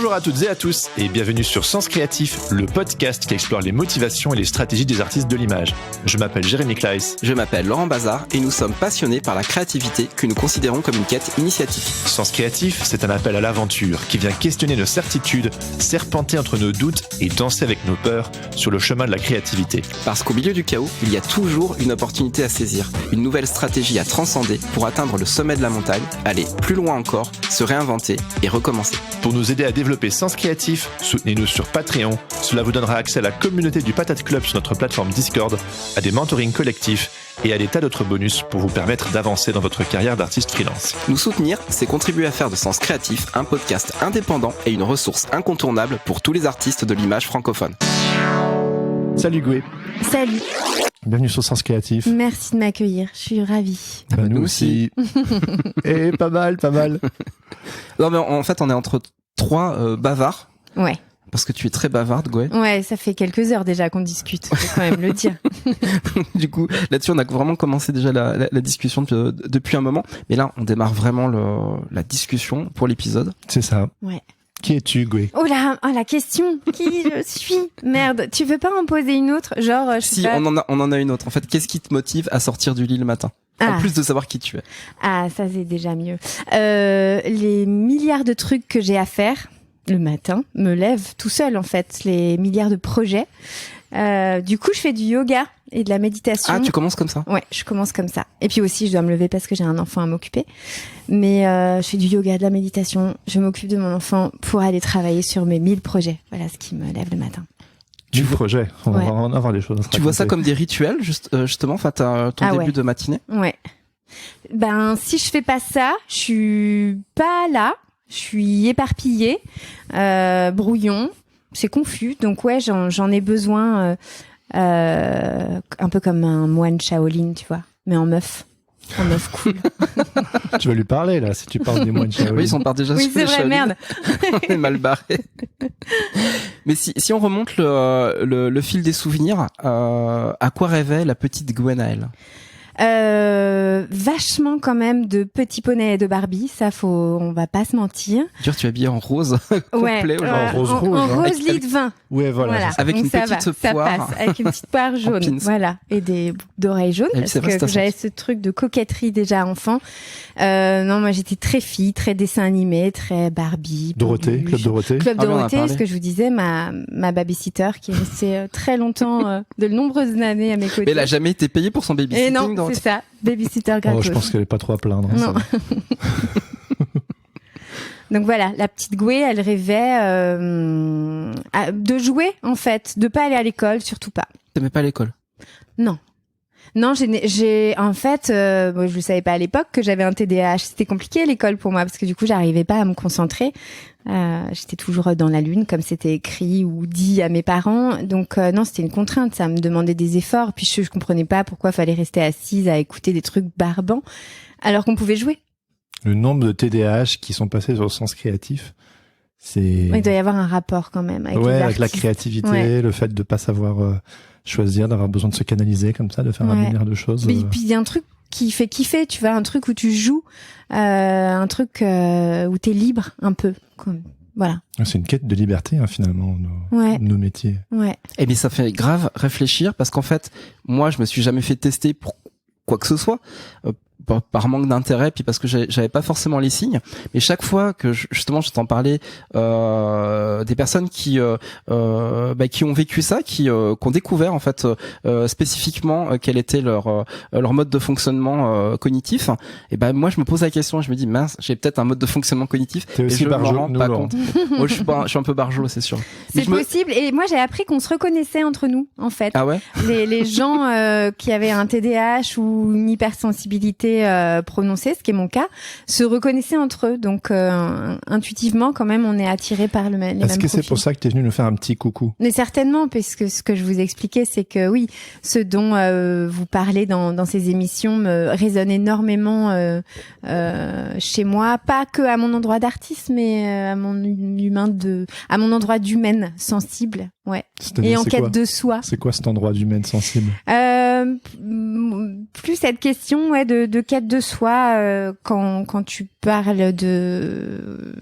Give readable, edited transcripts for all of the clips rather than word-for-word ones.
Bonjour à toutes et à tous et bienvenue sur Sens Créatif, le podcast qui explore les motivations et les stratégies des artistes de l'image. Je m'appelle Jérémy Kleiss. Je m'appelle Laurent Bazar et nous sommes passionnés par la créativité que nous considérons comme une quête initiatique. Sens Créatif, c'est un appel à l'aventure qui vient questionner nos certitudes, serpenter entre nos doutes et danser avec nos peurs sur le chemin de la créativité. Parce qu'au milieu du chaos, il y a toujours une opportunité à saisir, une nouvelle stratégie à transcender pour atteindre le sommet de la montagne, aller plus loin encore, se réinventer et recommencer. Pour nous aider à développer Sens Créatif, soutenez-nous sur Patreon. Cela vous donnera accès à la communauté du Patate Club sur notre plateforme Discord, à des mentorings collectifs et à des tas d'autres bonus pour vous permettre d'avancer dans votre carrière d'artiste freelance. Nous soutenir, c'est contribuer à faire de Sens Créatif un podcast indépendant et une ressource incontournable pour tous les artistes de l'image francophone. Salut Goué. Salut. Bienvenue sur Sens Créatif. Merci de m'accueillir, je suis ravie. Nous aussi. Et pas mal. Non mais en fait on est entre trois bavards. Ouais. Parce que tu es très bavarde, Goué. Ouais, ça fait quelques heures déjà qu'on discute, faut quand même le dire. Du coup, là-dessus, on a vraiment commencé déjà la discussion depuis un moment. Mais là, on démarre vraiment la discussion pour l'épisode. C'est ça. Ouais. Qui es-tu, Goué ? Oh là, la question. Qui je suis ? Merde, tu veux pas en poser une autre ? Genre, Si, on en a une autre. En fait, qu'est-ce qui te motive à sortir du lit le matin ? En plus de savoir qui tu es. Ah, ça c'est déjà mieux. Les milliards de trucs que j'ai à faire le matin me lèvent tout seul en fait. Les milliards de projets. Du coup, je fais du yoga et de la méditation. Ah, tu commences comme ça ? Ouais, je commence comme ça. Et puis aussi, je dois me lever parce que j'ai un enfant à m'occuper. Mais je fais du yoga, de la méditation. Je m'occupe de mon enfant pour aller travailler sur mes 1000 projets. Voilà ce qui me lève le matin. Du projet, on va en avoir des choses à se Tu vois ça comme des rituels, justement, enfin, ton début de matinée ? Ouais. Ben, si je fais pas ça, je suis pas là. Je suis éparpillée, brouillon. C'est confus, donc ouais, j'en ai besoin, un peu comme un moine Shaolin, tu vois, mais en meuf cool. Tu vas lui parler là, si tu parles des moines Shaolin. Oui, ils sont pas déjà sur c'est vrai, Shaolin. merde. On est mal barré. Mais si on remonte le fil des souvenirs, à quoi rêvait la petite Gwenaëlle ? Vachement quand même de petits poneys et de Barbie, ça on va pas se mentir. Tu es habillée en rose complet en rose lit de vin. Ouais, voilà. Avec donc une petite poire. Ça passe, avec une petite poire jaune, voilà, et des boucles d'oreilles jaunes parce que j'avais ce truc de coquetterie déjà enfant. Non, moi j'étais très fille, très dessin animé, très Barbie. Dorothée, Club Dorothée. Club Dorothée, ce que je vous disais, ma babysitter qui est restée très longtemps, de nombreuses années à mes côtés. Mais elle a jamais été payée pour son babysitting. Et non, c'est ça, babysitter gratos. Je pense qu'elle est pas trop à plaindre. Non. Donc voilà, la petite Goué, elle rêvait de jouer en fait, de pas aller à l'école, surtout pas. T'aimais pas l'école ? Non, j'ai en fait, je ne savais pas à l'époque que j'avais un TDAH. C'était compliqué l'école pour moi parce que du coup, j'arrivais pas à me concentrer. J'étais toujours dans la lune, comme c'était écrit ou dit à mes parents. Donc non, c'était une contrainte. Ça me demandait des efforts. Puis je comprenais pas pourquoi fallait rester assise à écouter des trucs barbants alors qu'on pouvait jouer. Le nombre de TDAH qui sont passés sur le Sens Créatif, c'est... Il doit y avoir un rapport quand même avec les artistes. Avec la créativité, le fait de pas savoir choisir, d'avoir besoin de se canaliser comme ça, de faire un milliard de choses. Puis il y a un truc qui fait kiffer, tu vois, un truc où tu joues, un truc où t'es libre un peu. Voilà. C'est une quête de liberté finalement, nos métiers. Ouais. Eh bien, ça fait grave réfléchir parce qu'en fait, moi, je me suis jamais fait tester pour quoi que ce soit. Par manque d'intérêt, puis parce que j'avais pas forcément les signes, mais chaque fois que justement j'entends parler des personnes qui ont vécu ça, qui ont découvert en fait spécifiquement quel était leur mode de fonctionnement cognitif, et ben moi je me pose la question, je me dis mince, j'ai peut-être un mode de fonctionnement cognitif. T'es aussi barjot, pas compte. Moi je suis un peu barjot, c'est sûr. C'est possible, et moi j'ai appris qu'on se reconnaissait entre nous en fait. Ah ouais. Les gens qui avaient un TDAH ou une hypersensibilité prononcée, ce qui est mon cas, se reconnaissaient entre eux. Donc intuitivement, quand même, on est attiré par les mêmes profils. Est-ce que c'est pour ça que tu es venu nous faire un petit coucou ? Mais certainement, puisque ce que je vous expliquais, c'est que oui, ce dont vous parlez dans ces émissions me résonne énormément chez moi, pas que à mon endroit d'artiste, mais à mon endroit d'humaine sensible. Ouais. Et en quête de soi. C'est quoi cet endroit d'humaine sensible ? plus cette question de quête de soi quand tu parles de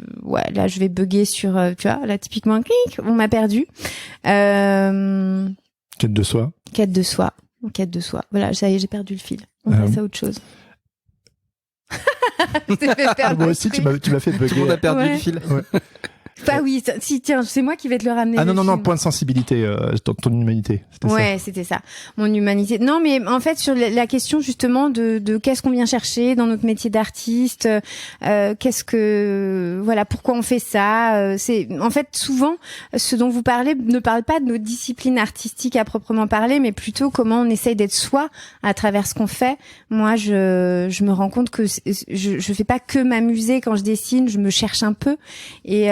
là je vais bugger sur tu vois là typiquement clic on m'a perdu quête de soi voilà ça y est j'ai perdu le fil on passe à autre chose. Moi aussi tu m'as fait bugger. Tout le monde a perdu le fil. Bah oui, si tiens, c'est moi qui vais te le ramener. Ah non, point de sensibilité, ton humanité. C'était ça. Mon humanité. Non, mais en fait sur la question justement de qu'est-ce qu'on vient chercher dans notre métier d'artiste, pourquoi on fait ça. C'est en fait souvent ce dont vous parlez ne parle pas de nos disciplines artistiques à proprement parler, mais plutôt comment on essaye d'être soi à travers ce qu'on fait. Moi, je me rends compte que je fais pas que m'amuser quand je dessine, je me cherche un peu et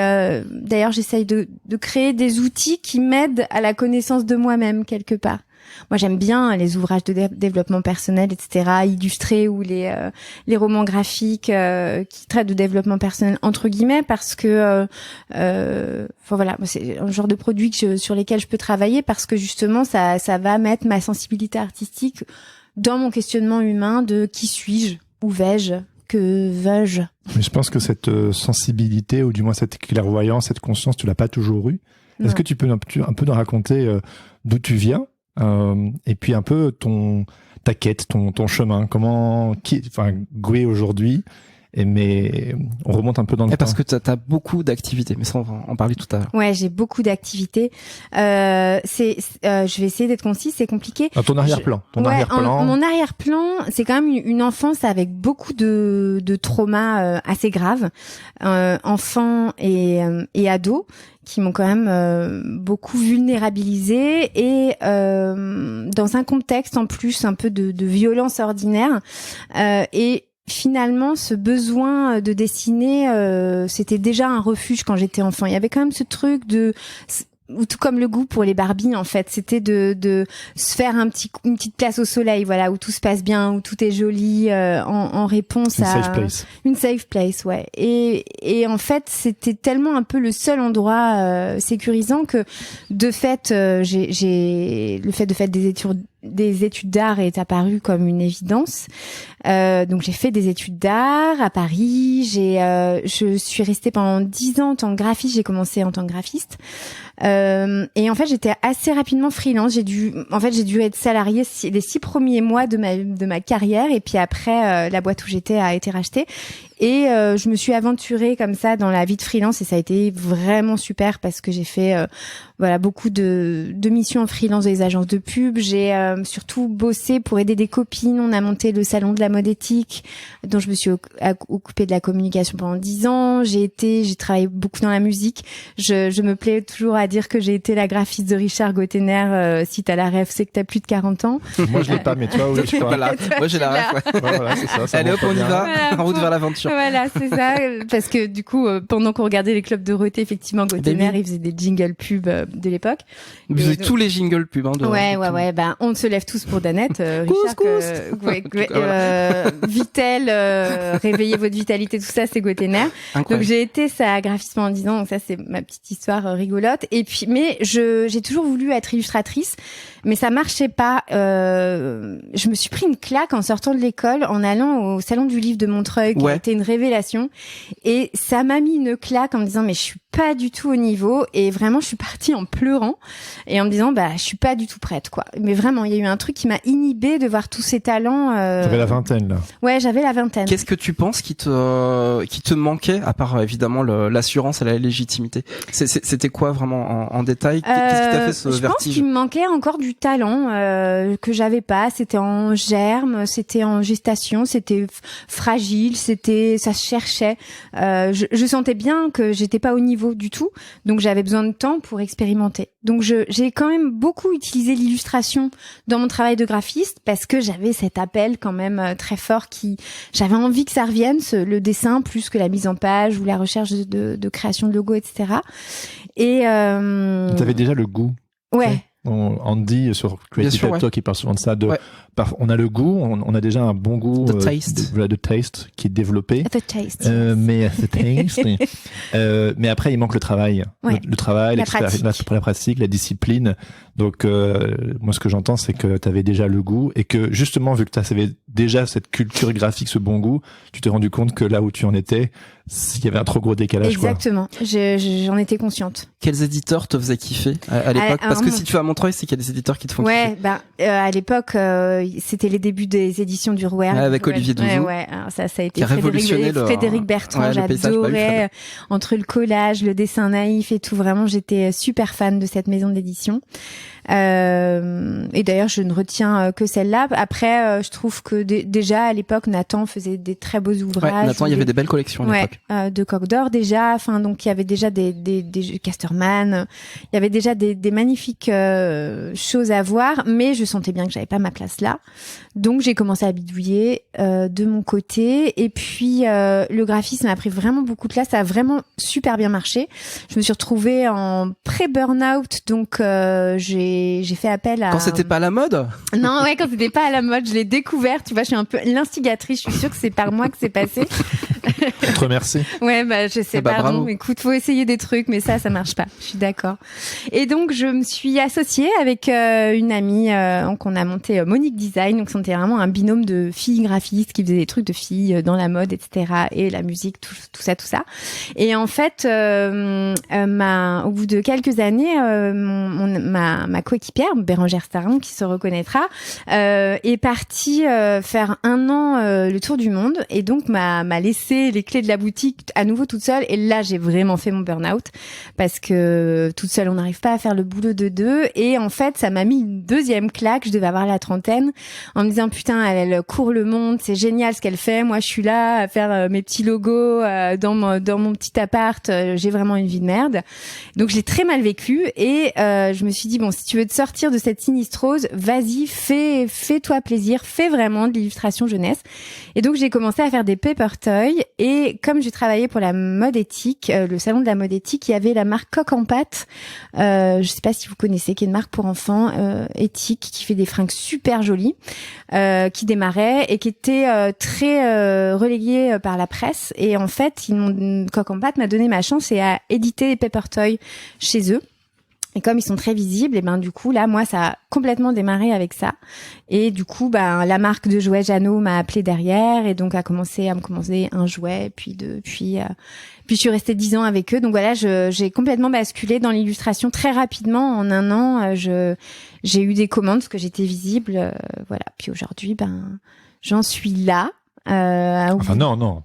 d'ailleurs, j'essaye de créer des outils qui m'aident à la connaissance de moi-même quelque part. Moi, j'aime bien les ouvrages de développement personnel, etc., illustrés ou les romans graphiques qui traitent de développement personnel entre guillemets parce que, c'est un genre de produit sur lesquels je peux travailler parce que justement, ça va mettre ma sensibilité artistique dans mon questionnement humain de qui suis-je, où vais-je. Que veux-je ? Mais je pense que cette sensibilité, ou du moins cette clairvoyance, cette conscience, tu l'as pas toujours eue. Est-ce que tu peux un peu nous raconter d'où tu viens et puis un peu ta quête, ton chemin, Goué aujourd'hui, mais on remonte un peu dans le temps. Parce que t'as beaucoup d'activités, mais ça on va en parler tout à l'heure. Ouais, j'ai beaucoup d'activités. Je vais essayer d'être concise, c'est compliqué. Ton arrière-plan. Mon arrière-plan, c'est quand même une enfance avec beaucoup de traumas assez graves, enfants et ados, qui m'ont quand même beaucoup vulnérabilisée et dans un contexte en plus un peu de violence ordinaire et finalement, ce besoin de dessiner, c'était déjà un refuge quand j'étais enfant. Il y avait quand même ce truc tout comme le goût pour les Barbies en fait, c'était de se faire une petite place au soleil, voilà, où tout se passe bien, où tout est joli en réponse à une safe place, ouais. Et en fait, c'était tellement un peu le seul endroit sécurisant que de fait, j'ai le fait de faire des études d'art est apparu comme une évidence. Donc j'ai fait des études d'art à Paris. Je suis restée pendant 10 ans en tant que graphiste. J'ai commencé en tant que graphiste. Et en fait, j'étais assez rapidement freelance. J'ai dû être salariée les 6 premiers mois de ma carrière. Et puis après, la boîte où j'étais a été rachetée. Et je me suis aventurée comme ça dans la vie de freelance et ça a été vraiment super parce que j'ai fait beaucoup de missions en freelance dans les agences de pub. J'ai surtout bossé pour aider des copines. On a monté le salon de la mode éthique dont je me suis occupée de la communication pendant 10 ans. J'ai travaillé beaucoup dans la musique. Je me plais toujours à dire que j'ai été la graphiste de Richard Gottener. Si t'as la rêve, c'est que t'as plus de 40 ans. Moi je l'ai pas, mais toi oui, je crois. Moi j'ai la rêve. Ouais. Voilà, c'est ça. Allez hop, on y va. En route vers l'aventure. Voilà, c'est ça. Parce que du coup, pendant qu'on regardait les clubs Dorothée, effectivement, Gottener, il faisait des jingles pubs de l'époque. Vous faisiez tous les jingles pubs. Ouais. Ben, on se lève tous pour Danette. Richard, Vitel, réveillez votre vitalité, tout ça, c'est Gottener. Donc j'ai été sa graphiste pendant 10 ans. Donc ça, c'est ma petite histoire rigolote. Et puis, mais j'ai toujours voulu être illustratrice, mais ça marchait pas. Je me suis pris une claque en sortant de l'école, en allant au salon du livre de Montreuil, qui a été une révélation. Et ça m'a mis une claque en me disant, mais je suis pas du tout au niveau. Et vraiment, je suis partie en pleurant et en me disant, je suis pas du tout prête, quoi. Mais vraiment, il y a eu un truc qui m'a inhibée de voir tous ces talents. T'avais la vingtaine, là. Ouais, j'avais la vingtaine. Qu'est-ce que tu penses qui te manquait, à part évidemment l'assurance et la légitimité? C'était quoi vraiment en détail? Qu'est-ce qui t'a fait ce vertige? Je pense qu'il me manquait encore du talent que j'avais pas. C'était en germe, c'était en gestation, c'était fragile, ça se cherchait. Je sentais bien que j'étais pas au niveau du tout, donc j'avais besoin de temps pour expérimenter. Donc j'ai quand même beaucoup utilisé l'illustration dans mon travail de graphiste parce que j'avais cet appel quand même très fort j'avais envie que ça revienne, le dessin plus que la mise en page ou la recherche de création de logos, etc. Et t'avais déjà le goût. Ouais. Andy sur Creative sûr, Pep Talk, il parle souvent de ça. Ouais. On a le goût, on a déjà un bon goût. The taste. De taste qui est développé. The taste. Mais the taste. Mais après, il manque le travail. Ouais. Le travail, La pratique. la pratique, la discipline. Donc, moi, ce que j'entends, c'est que tu avais déjà le goût et que justement, vu que tu avais déjà cette culture graphique, ce bon goût, tu t'es rendu compte que là où tu en étais, il y avait un trop gros décalage. Exactement. J'en étais consciente. Quels éditeurs te faisaient kiffer à l'époque? Parce que si tu vas à Montreuil, c'est qu'il y a des éditeurs qui te font kiffer. Ouais, à l'époque, c'était les débuts des éditions du Rouergue. Avec Olivier Douzou. Ouais. Alors ça a été Qui a révolutionné Frédéric Bertrand. le paysage, J'adorais entre le collage, le dessin naïf et tout. Vraiment, j'étais super fan de cette maison d'édition. Et d'ailleurs, je ne retiens que celle-là. Après, je trouve que déjà à l'époque, Nathan faisait des très beaux ouvrages. Ouais, Nathan, il y avait des belles collections à l'époque. De Coq d'Or déjà. Enfin, donc il y avait déjà des Casterman. Il y avait déjà des magnifiques choses à voir, mais je sentais bien que j'avais pas ma place là. Donc j'ai commencé à bidouiller de mon côté. Et puis le graphisme a pris vraiment beaucoup de place. Ça a vraiment super bien marché. Je me suis retrouvée en pré-burnout, donc j'ai fait appel à... Quand c'était pas à la mode? Non, ouais, quand c'était pas à la mode, je l'ai découvert. Tu vois, je suis un peu l'instigatrice. Je suis sûre que c'est par moi que c'est passé. On te remercie. Ouais, je sais, pardon. Bravo. Écoute, faut essayer des trucs, mais ça marche pas. Je suis d'accord. Et donc, je me suis associée avec une amie qu'on a monté Monique Design. Donc, c'était vraiment un binôme de filles graphistes qui faisaient des trucs de filles dans la mode, etc. Et la musique, tout ça. Et en fait, au bout de quelques années, ma coéquipière, Bérangère Starin, qui se reconnaîtra, est partie faire 1 an le tour du monde et donc m'a laissé les clés de la boutique à nouveau toute seule. Et là, j'ai vraiment fait mon burn-out parce que toute seule, on n'arrive pas à faire le boulot de deux. Et en fait, ça m'a mis une deuxième claque. Je devais avoir la trentaine en me disant putain, elle court le monde, c'est génial ce qu'elle fait. Moi, je suis là à faire mes petits logos dans mon petit appart. J'ai vraiment une vie de merde. Donc, je l'ai très mal vécu et je me suis dit bon, si tu veux te sortir de cette sinistrose, vas-y, fais-toi plaisir, fais vraiment de l'illustration jeunesse. Et donc j'ai commencé à faire des paper toys et comme j'ai travaillé pour la mode éthique, le salon de la mode éthique, il y avait la marque Coq en pâte. Je sais pas si vous connaissez, qui est une marque pour enfants éthique qui fait des fringues super jolies, qui démarrait et qui était très relayée par la presse. Et en fait, Coq en pâte m'a donné ma chance et a édité des paper toys chez eux. Et comme ils sont très visibles, et du coup là, moi, ça a complètement démarré avec ça. Et du coup, la marque de jouets Jeannot m'a appelé derrière et donc a commencé à me commander un jouet, puis deux, puis je suis restée 10 ans avec eux. Donc voilà, j'ai complètement basculé dans l'illustration très rapidement. En 1 an, j'ai eu des commandes parce que j'étais visible. Voilà. Puis aujourd'hui, j'en suis là. Non,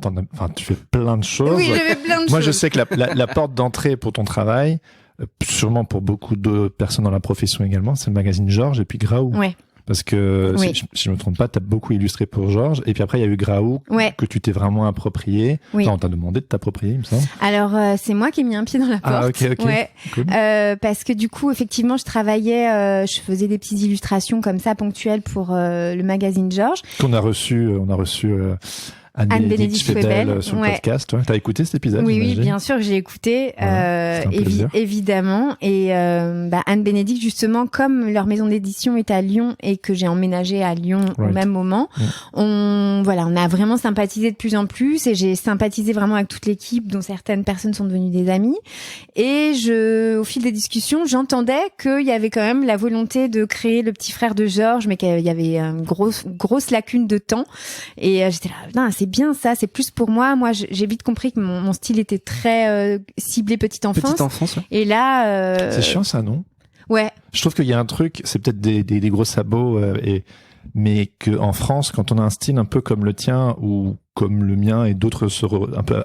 tu fais plein de choses. Oui, j'avais plein de choses. Moi, je sais que la porte d'entrée pour ton travail, sûrement pour beaucoup de personnes dans la profession également, c'est le magazine Georges et puis Graou. Ouais. Parce que, oui. si je me trompe pas, t'as beaucoup illustré pour Georges. Et puis après, il y a eu Graou, que tu t'es vraiment approprié. Oui. Enfin, on t'a demandé de t'approprier, il me semble. Alors, c'est moi qui ai mis un pied dans la porte. Ah, ok. Ouais. Cool. Parce que du coup, effectivement, je travaillais, je faisais des petites illustrations comme ça, ponctuelles pour le magazine Georges. On a reçu Anne-Bénédicte Schwebel sur le podcast. Ouais. T'as écouté cet épisode? Oui, bien sûr que j'ai écouté, évidemment. Et Anne-Bénédicte, justement, comme leur maison d'édition est à Lyon et que j'ai emménagé à Lyon au même moment, on a vraiment sympathisé de plus en plus et j'ai sympathisé vraiment avec toute l'équipe, dont certaines personnes sont devenues des amies. Et au fil des discussions, j'entendais qu'il y avait quand même la volonté de créer le petit frère de Georges, mais qu'il y avait une grosse lacune de temps. Et j'étais là, c'est bien ça, c'est plus pour moi. Moi, j'ai vite compris que mon style était très ciblé petite enfance. Petite enfance, ouais. Et là... C'est chiant ça, non? Ouais. Je trouve qu'il y a un truc, c'est peut-être des gros sabots, mais que en France, quand on a un style un peu comme le tien ou comme le mien et d'autres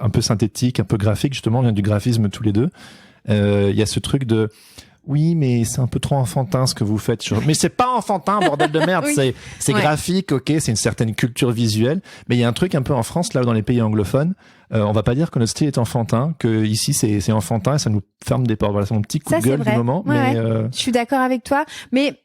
un peu synthétique, un peu graphique, justement, on vient du graphisme tous les deux, il y a ce truc de... Oui, mais c'est un peu trop enfantin ce que vous faites. Mais c'est pas enfantin, bordel de merde. Oui. C'est graphique, ok, c'est une certaine culture visuelle. Mais il y a un truc un peu en France, là, dans les pays anglophones, On va pas dire que notre style est enfantin, que ici c'est enfantin et ça nous ferme des portes. Voilà, c'est mon petit coup Ça, de gueule c'est vrai. du moment. Ouais, mais ouais. Je suis d'accord avec toi, mais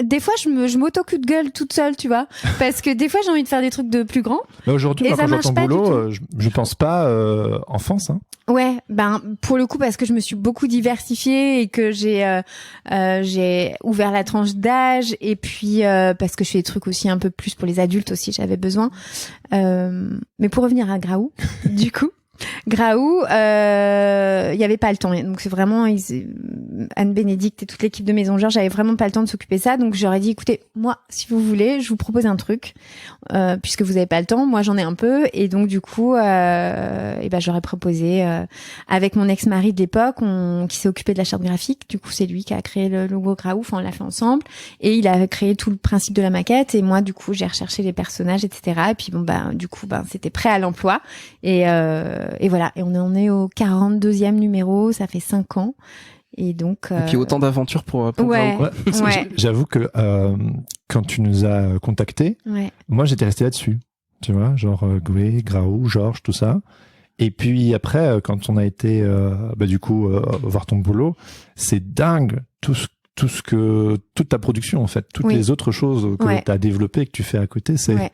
des fois je m'auto-coup de gueule toute seule, tu vois, parce que des fois j'ai envie de faire des trucs de plus grands. mais aujourd'hui, Et moi, ça quand je vois marche ton pas du boulot, je pense pas enfance. Hein. Ouais, ben pour le coup parce que je me suis beaucoup diversifiée et que j'ai ouvert la tranche d'âge et puis parce que je fais des trucs aussi un peu plus pour les adultes aussi, j'avais besoin. Mais pour revenir à Graou, du coup, Graou, il y avait pas le temps. Donc c'est vraiment Anne-Bénédicte et toute l'équipe de Maison Georges, j'avais vraiment pas le temps de s'occuper de ça. Donc j'aurais dit, écoutez, moi, si vous voulez, je vous propose un truc, puisque vous avez pas le temps, moi j'en ai un peu, et donc du coup, j'aurais proposé avec mon ex-mari de l'époque, qui s'est occupé de la charte graphique. Du coup, c'est lui qui a créé le logo Graou. Enfin, on l'a fait ensemble, et il a créé tout le principe de la maquette. Et moi, du coup, j'ai recherché les personnages, etc. Et puis du coup, c'était prêt à l'emploi. Et voilà. Et on en est au 42e numéro. Ça fait 5 ans. Et donc. Et puis autant d'aventures pour ouais. Graou, quoi. Ouais. J'avoue que quand tu nous as contactés, moi j'étais resté là-dessus. Tu vois, genre Goué, Graou, Georges, tout ça. Et puis après, quand on a été voir ton boulot, c'est dingue toute ta production en fait, toutes les autres choses que tu as développées, que tu fais à côté, c'est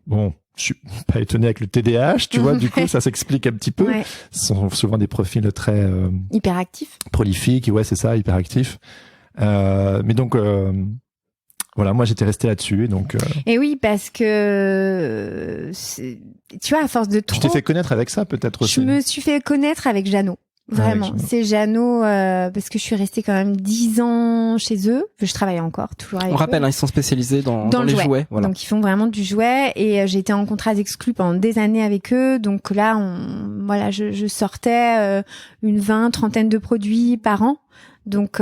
bon. Je suis pas étonné avec le TDAH, tu vois, du coup, ça s'explique un petit peu. Ouais. Ce sont souvent des profils très hyperactifs, prolifiques, ouais, c'est ça, hyperactifs. Mais donc voilà, moi j'étais resté là-dessus, et donc. Et oui, parce que tu vois, à force de trop. Tu t'es fait connaître avec ça, peut-être aussi. Je me suis fait connaître avec Jeannot. Vraiment, c'est Jeannot, parce que je suis restée quand même 10 ans chez eux. Je travaille encore, toujours avec eux. On rappelle, ils sont spécialisés dans les jouets. Voilà. Donc ils font vraiment du jouet, et j'ai été en contrat d'exclus pendant des années avec eux. Donc là, je sortais une 30aine de produits par an. Donc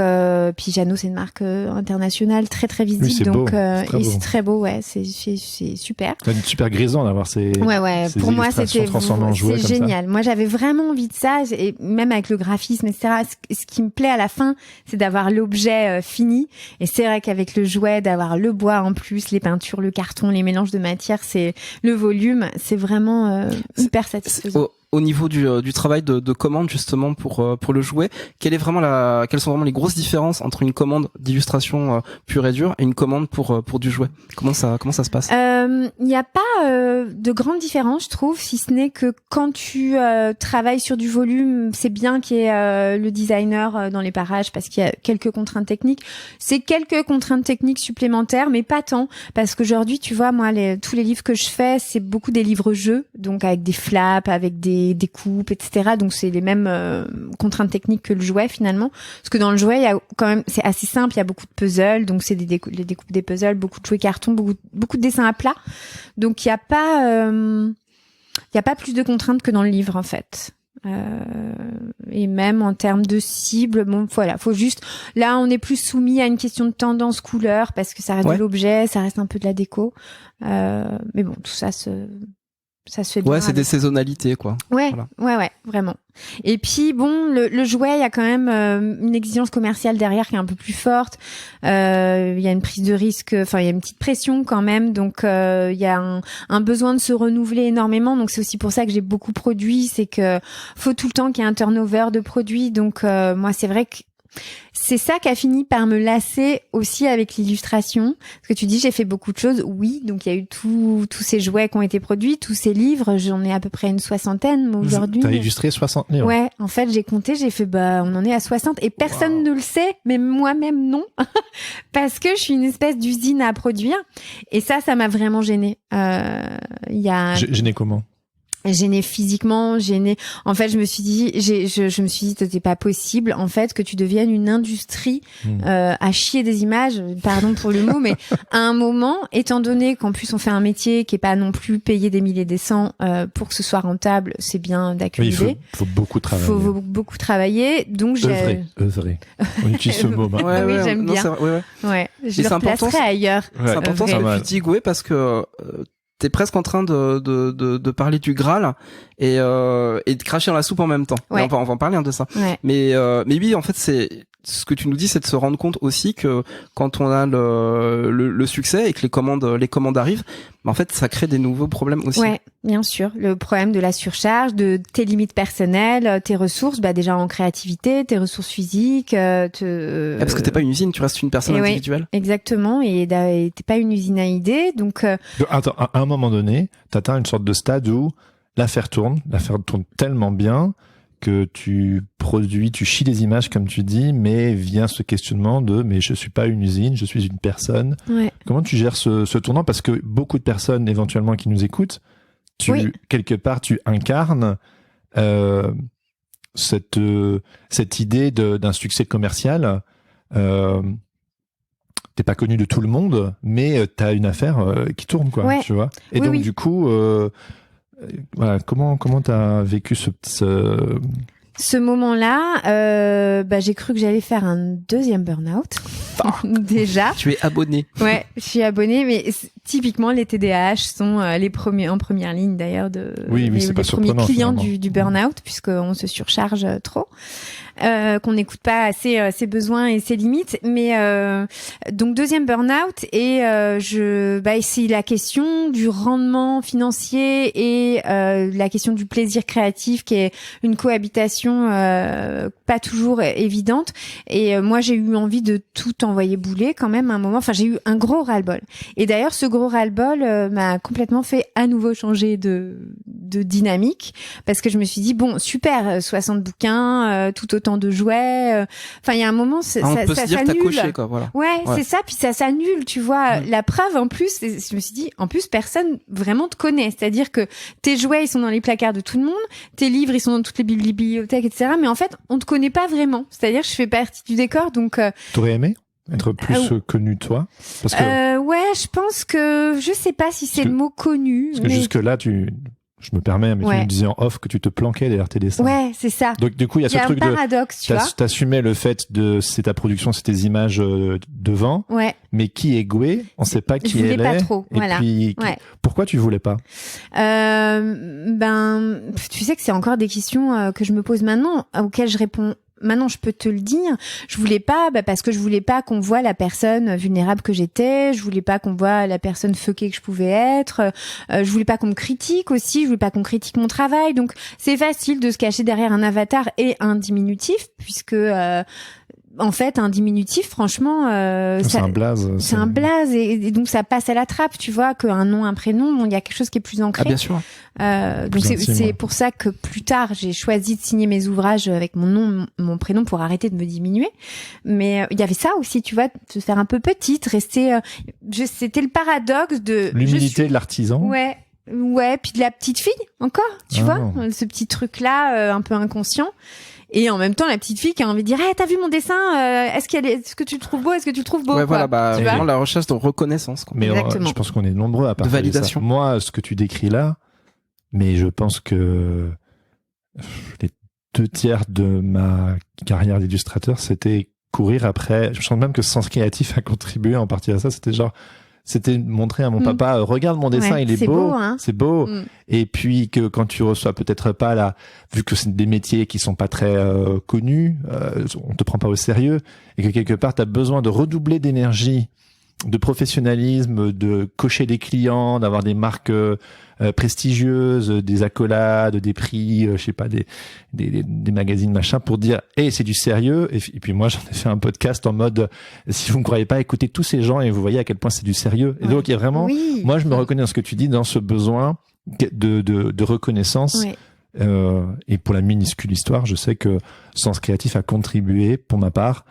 puis Jeannot, c'est une marque internationale très très visible. Oui, donc c'est très beau, ouais, c'est super. C'est super grisant d'avoir ces ces pour moi c'était c'est génial. Moi j'avais vraiment envie de ça, et même avec le graphisme, etc. Ce qui me plaît à la fin, c'est d'avoir l'objet fini, et c'est vrai qu'avec le jouet, d'avoir le bois en plus, les peintures, le carton, les mélanges de matières, c'est le volume, c'est vraiment hyper satisfaisant. Au niveau du travail de commande justement pour le jouet, quelles sont vraiment les grosses différences entre une commande d'illustration pure et dure et une commande pour du jouet? Comment ça se passe? Il n'y a pas de grande différence, je trouve, si ce n'est que quand tu travailles sur du volume, c'est bien qu'il y ait le designer dans les parages, parce qu'il y a quelques contraintes techniques. C'est quelques contraintes techniques supplémentaires, mais pas tant, parce qu'aujourd'hui, tu vois, moi, tous les livres que je fais, c'est beaucoup des livres-jeux, donc avec des flaps, avec des coupes, etc. Donc c'est les mêmes contraintes techniques que le jouet finalement. Parce que dans le jouet, il y a quand même, c'est assez simple, il y a beaucoup de puzzles, donc c'est les découpes des puzzles, beaucoup de jouets carton, beaucoup de dessins à plat. Donc il y a pas plus de contraintes que dans le livre en fait. Et même en termes de cible, bon voilà, faut juste, là on est plus soumis à une question de tendance couleur, parce que ça reste de l'objet, ça reste un peu de la déco. Mais bon, tout ça se fait bien. Ouais, c'est des saisonnalités, quoi. Ouais, voilà. Ouais, vraiment. Et puis bon, le jouet, il y a quand même une exigence commerciale derrière qui est un peu plus forte. Il y a une prise de risque, enfin il y a une petite pression quand même. Donc il y a un besoin de se renouveler énormément. Donc c'est aussi pour ça que j'ai beaucoup produit, c'est que faut tout le temps qu'il y ait un turnover de produits. Donc moi c'est vrai que c'est ça qui a fini par me lasser aussi avec l'illustration. Parce que tu dis, j'ai fait beaucoup de choses. Oui, donc il y a eu tous ces jouets qui ont été produits, tous ces livres. J'en ai à peu près une 60aine aujourd'hui. T'as illustré 60 livres. Ouais, en fait, j'ai compté, j'ai fait, on en est à 60. Et personne ne le sait, mais moi-même non. Parce que je suis une espèce d'usine à produire. Et ça m'a vraiment gênée. Gênée comment? Gênée physiquement, gênée. En fait, je me suis dit, c'était pas possible, en fait, que tu deviennes une industrie à chier des images. Pardon pour le mot, mais à un moment, étant donné qu'en plus on fait un métier qui est pas non plus payé des milliers des cents, pour que ce soit rentable, c'est bien d'accumuler. Oui, il faut beaucoup travailler. Faut beaucoup travailler. Donc œuvrer. On utilise ce mot. Oui, j'aime bien. Ouais. Je le replacerai ailleurs. Ouais. C'est important ce que tu dis, Goué, parce que t'es presque en train de parler du Graal et de cracher dans la soupe en même temps. Ouais. On va en parler de ça. Ouais. Mais oui, en fait, ce que tu nous dis, c'est de se rendre compte aussi que quand on a le succès et que les commandes arrivent, en fait, ça crée des nouveaux problèmes aussi. Ouais, bien sûr. Le problème de la surcharge, de tes limites personnelles, tes ressources, déjà en créativité, tes ressources physiques, parce que t'es pas une usine, tu restes une personne individuelle. Exactement, et t'es pas une usine à idées, donc. Attends, à un moment donné, t'atteins une sorte de stade où l'affaire tourne tellement bien que tu chies des images comme tu dis, mais vient ce questionnement de mais je suis pas une usine, je suis une personne. Ouais. Comment tu gères ce tournant? Parce que beaucoup de personnes éventuellement qui nous écoutent, quelque part tu incarnes cette idée d'un succès commercial. T'es pas connu de tout le monde, mais t'as une affaire qui tourne, quoi. Ouais. Tu vois. Et donc du coup. Voilà, comment t'as vécu ce moment-là, j'ai cru que j'allais faire un deuxième burn-out. Déjà. Tu es abonné. Ouais, je suis abonnée, mais typiquement les TDAH sont les premiers en première ligne d'ailleurs les premiers clients du burn-out, puisqu'on se surcharge trop. Qu'on n'écoute pas assez ses besoins et ses limites, mais donc deuxième burn-out et c'est la question du rendement financier et la question du plaisir créatif qui est une cohabitation pas toujours évidente, et moi j'ai eu envie de tout envoyer bouler quand même à un moment. Enfin, j'ai eu un gros ras-le-bol, et d'ailleurs ce gros ras-le-bol m'a complètement fait à nouveau changer de dynamique, parce que je me suis dit bon, super, 60 bouquins, tout autant de jouets, enfin il y a un moment ça se dire s'annule. Coché, quoi, voilà. Ouais, c'est ça, puis ça s'annule, tu vois. La preuve en plus, je me suis dit en plus personne vraiment te connaît, c'est-à-dire que tes jouets ils sont dans les placards de tout le monde, tes livres ils sont dans toutes les bibliothèques, etc., mais en fait on te connaît pas vraiment, c'est-à-dire que je fais partie du décor, donc t'aurais aimé être plus connu toi, parce que ouais, je pense que je sais pas si c'est le mot connu, parce que jusque là je me permets, mais tu me disais en off que tu te planquais derrière tes dessins. Ouais, c'est ça. Donc du coup, il y a ce truc un paradoxe, tu vois. T'assumais le fait de c'est ta production, c'est tes images devant. Ouais. Mais qui est Goué? On sait pas qui elle est. Je voulais pas trop. Et voilà. puis, pourquoi tu voulais pas? Tu sais que c'est encore des questions que je me pose maintenant, auxquelles je réponds. Maintenant, je peux te le dire. Je voulais pas, parce que je voulais pas qu'on voit la personne vulnérable que j'étais. Je voulais pas qu'on voit la personne fuckée que je pouvais être. Je voulais pas qu'on me critique aussi. Je voulais pas qu'on critique mon travail. Donc, c'est facile de se cacher derrière un avatar et un diminutif, puisque en fait, un diminutif, franchement, c'est un blaze. C'est un blaze, et donc ça passe à la trappe, tu vois, qu'un nom, un prénom, il y a quelque chose qui est plus ancré. Ah, bien sûr. Donc c'est pour ça que plus tard, j'ai choisi de signer mes ouvrages avec mon nom, mon prénom, pour arrêter de me diminuer. Mais il y avait ça aussi, tu vois, de se faire un peu petite, rester. C'était le paradoxe de l'humilité de l'artisan. Ouais, puis de la petite fille encore, tu vois, ce petit truc-là, un peu inconscient. Et en même temps, la petite fille qui a envie de dire, t'as vu mon dessin, est-ce que tu le trouves beau, est-ce que tu le trouves beau, ouais, quoi. Voilà, vraiment la recherche de reconnaissance, quoi. Mais je pense qu'on est nombreux à partager de validation. Ça. Moi, ce que tu décris là, mais je pense que les 2/3 de ma carrière d'illustrateur, c'était courir après. Je sens même que Sens Créatif a contribué en partie à ça. C'était montrer à mon papa, regarde mon dessin, il est beau, hein. C'est beau. Et puis que quand tu reçois peut-être pas vu que c'est des métiers qui sont pas très connus, on te prend pas au sérieux, et que quelque part t'as besoin de redoubler d'énergie, de professionnalisme, de cocher des clients, d'avoir des marques prestigieuses, des accolades, des prix, je sais pas, des magazines machin, pour dire c'est du sérieux. Et puis moi j'en ai fait un podcast en mode si vous ne croyez pas, écoutez tous ces gens et vous voyez à quel point c'est du sérieux. Et donc il y a vraiment, moi je me reconnais dans ce que tu dis, dans ce besoin de reconnaissance. Et pour la minuscule histoire, je sais que Sens Créatif a contribué pour ma part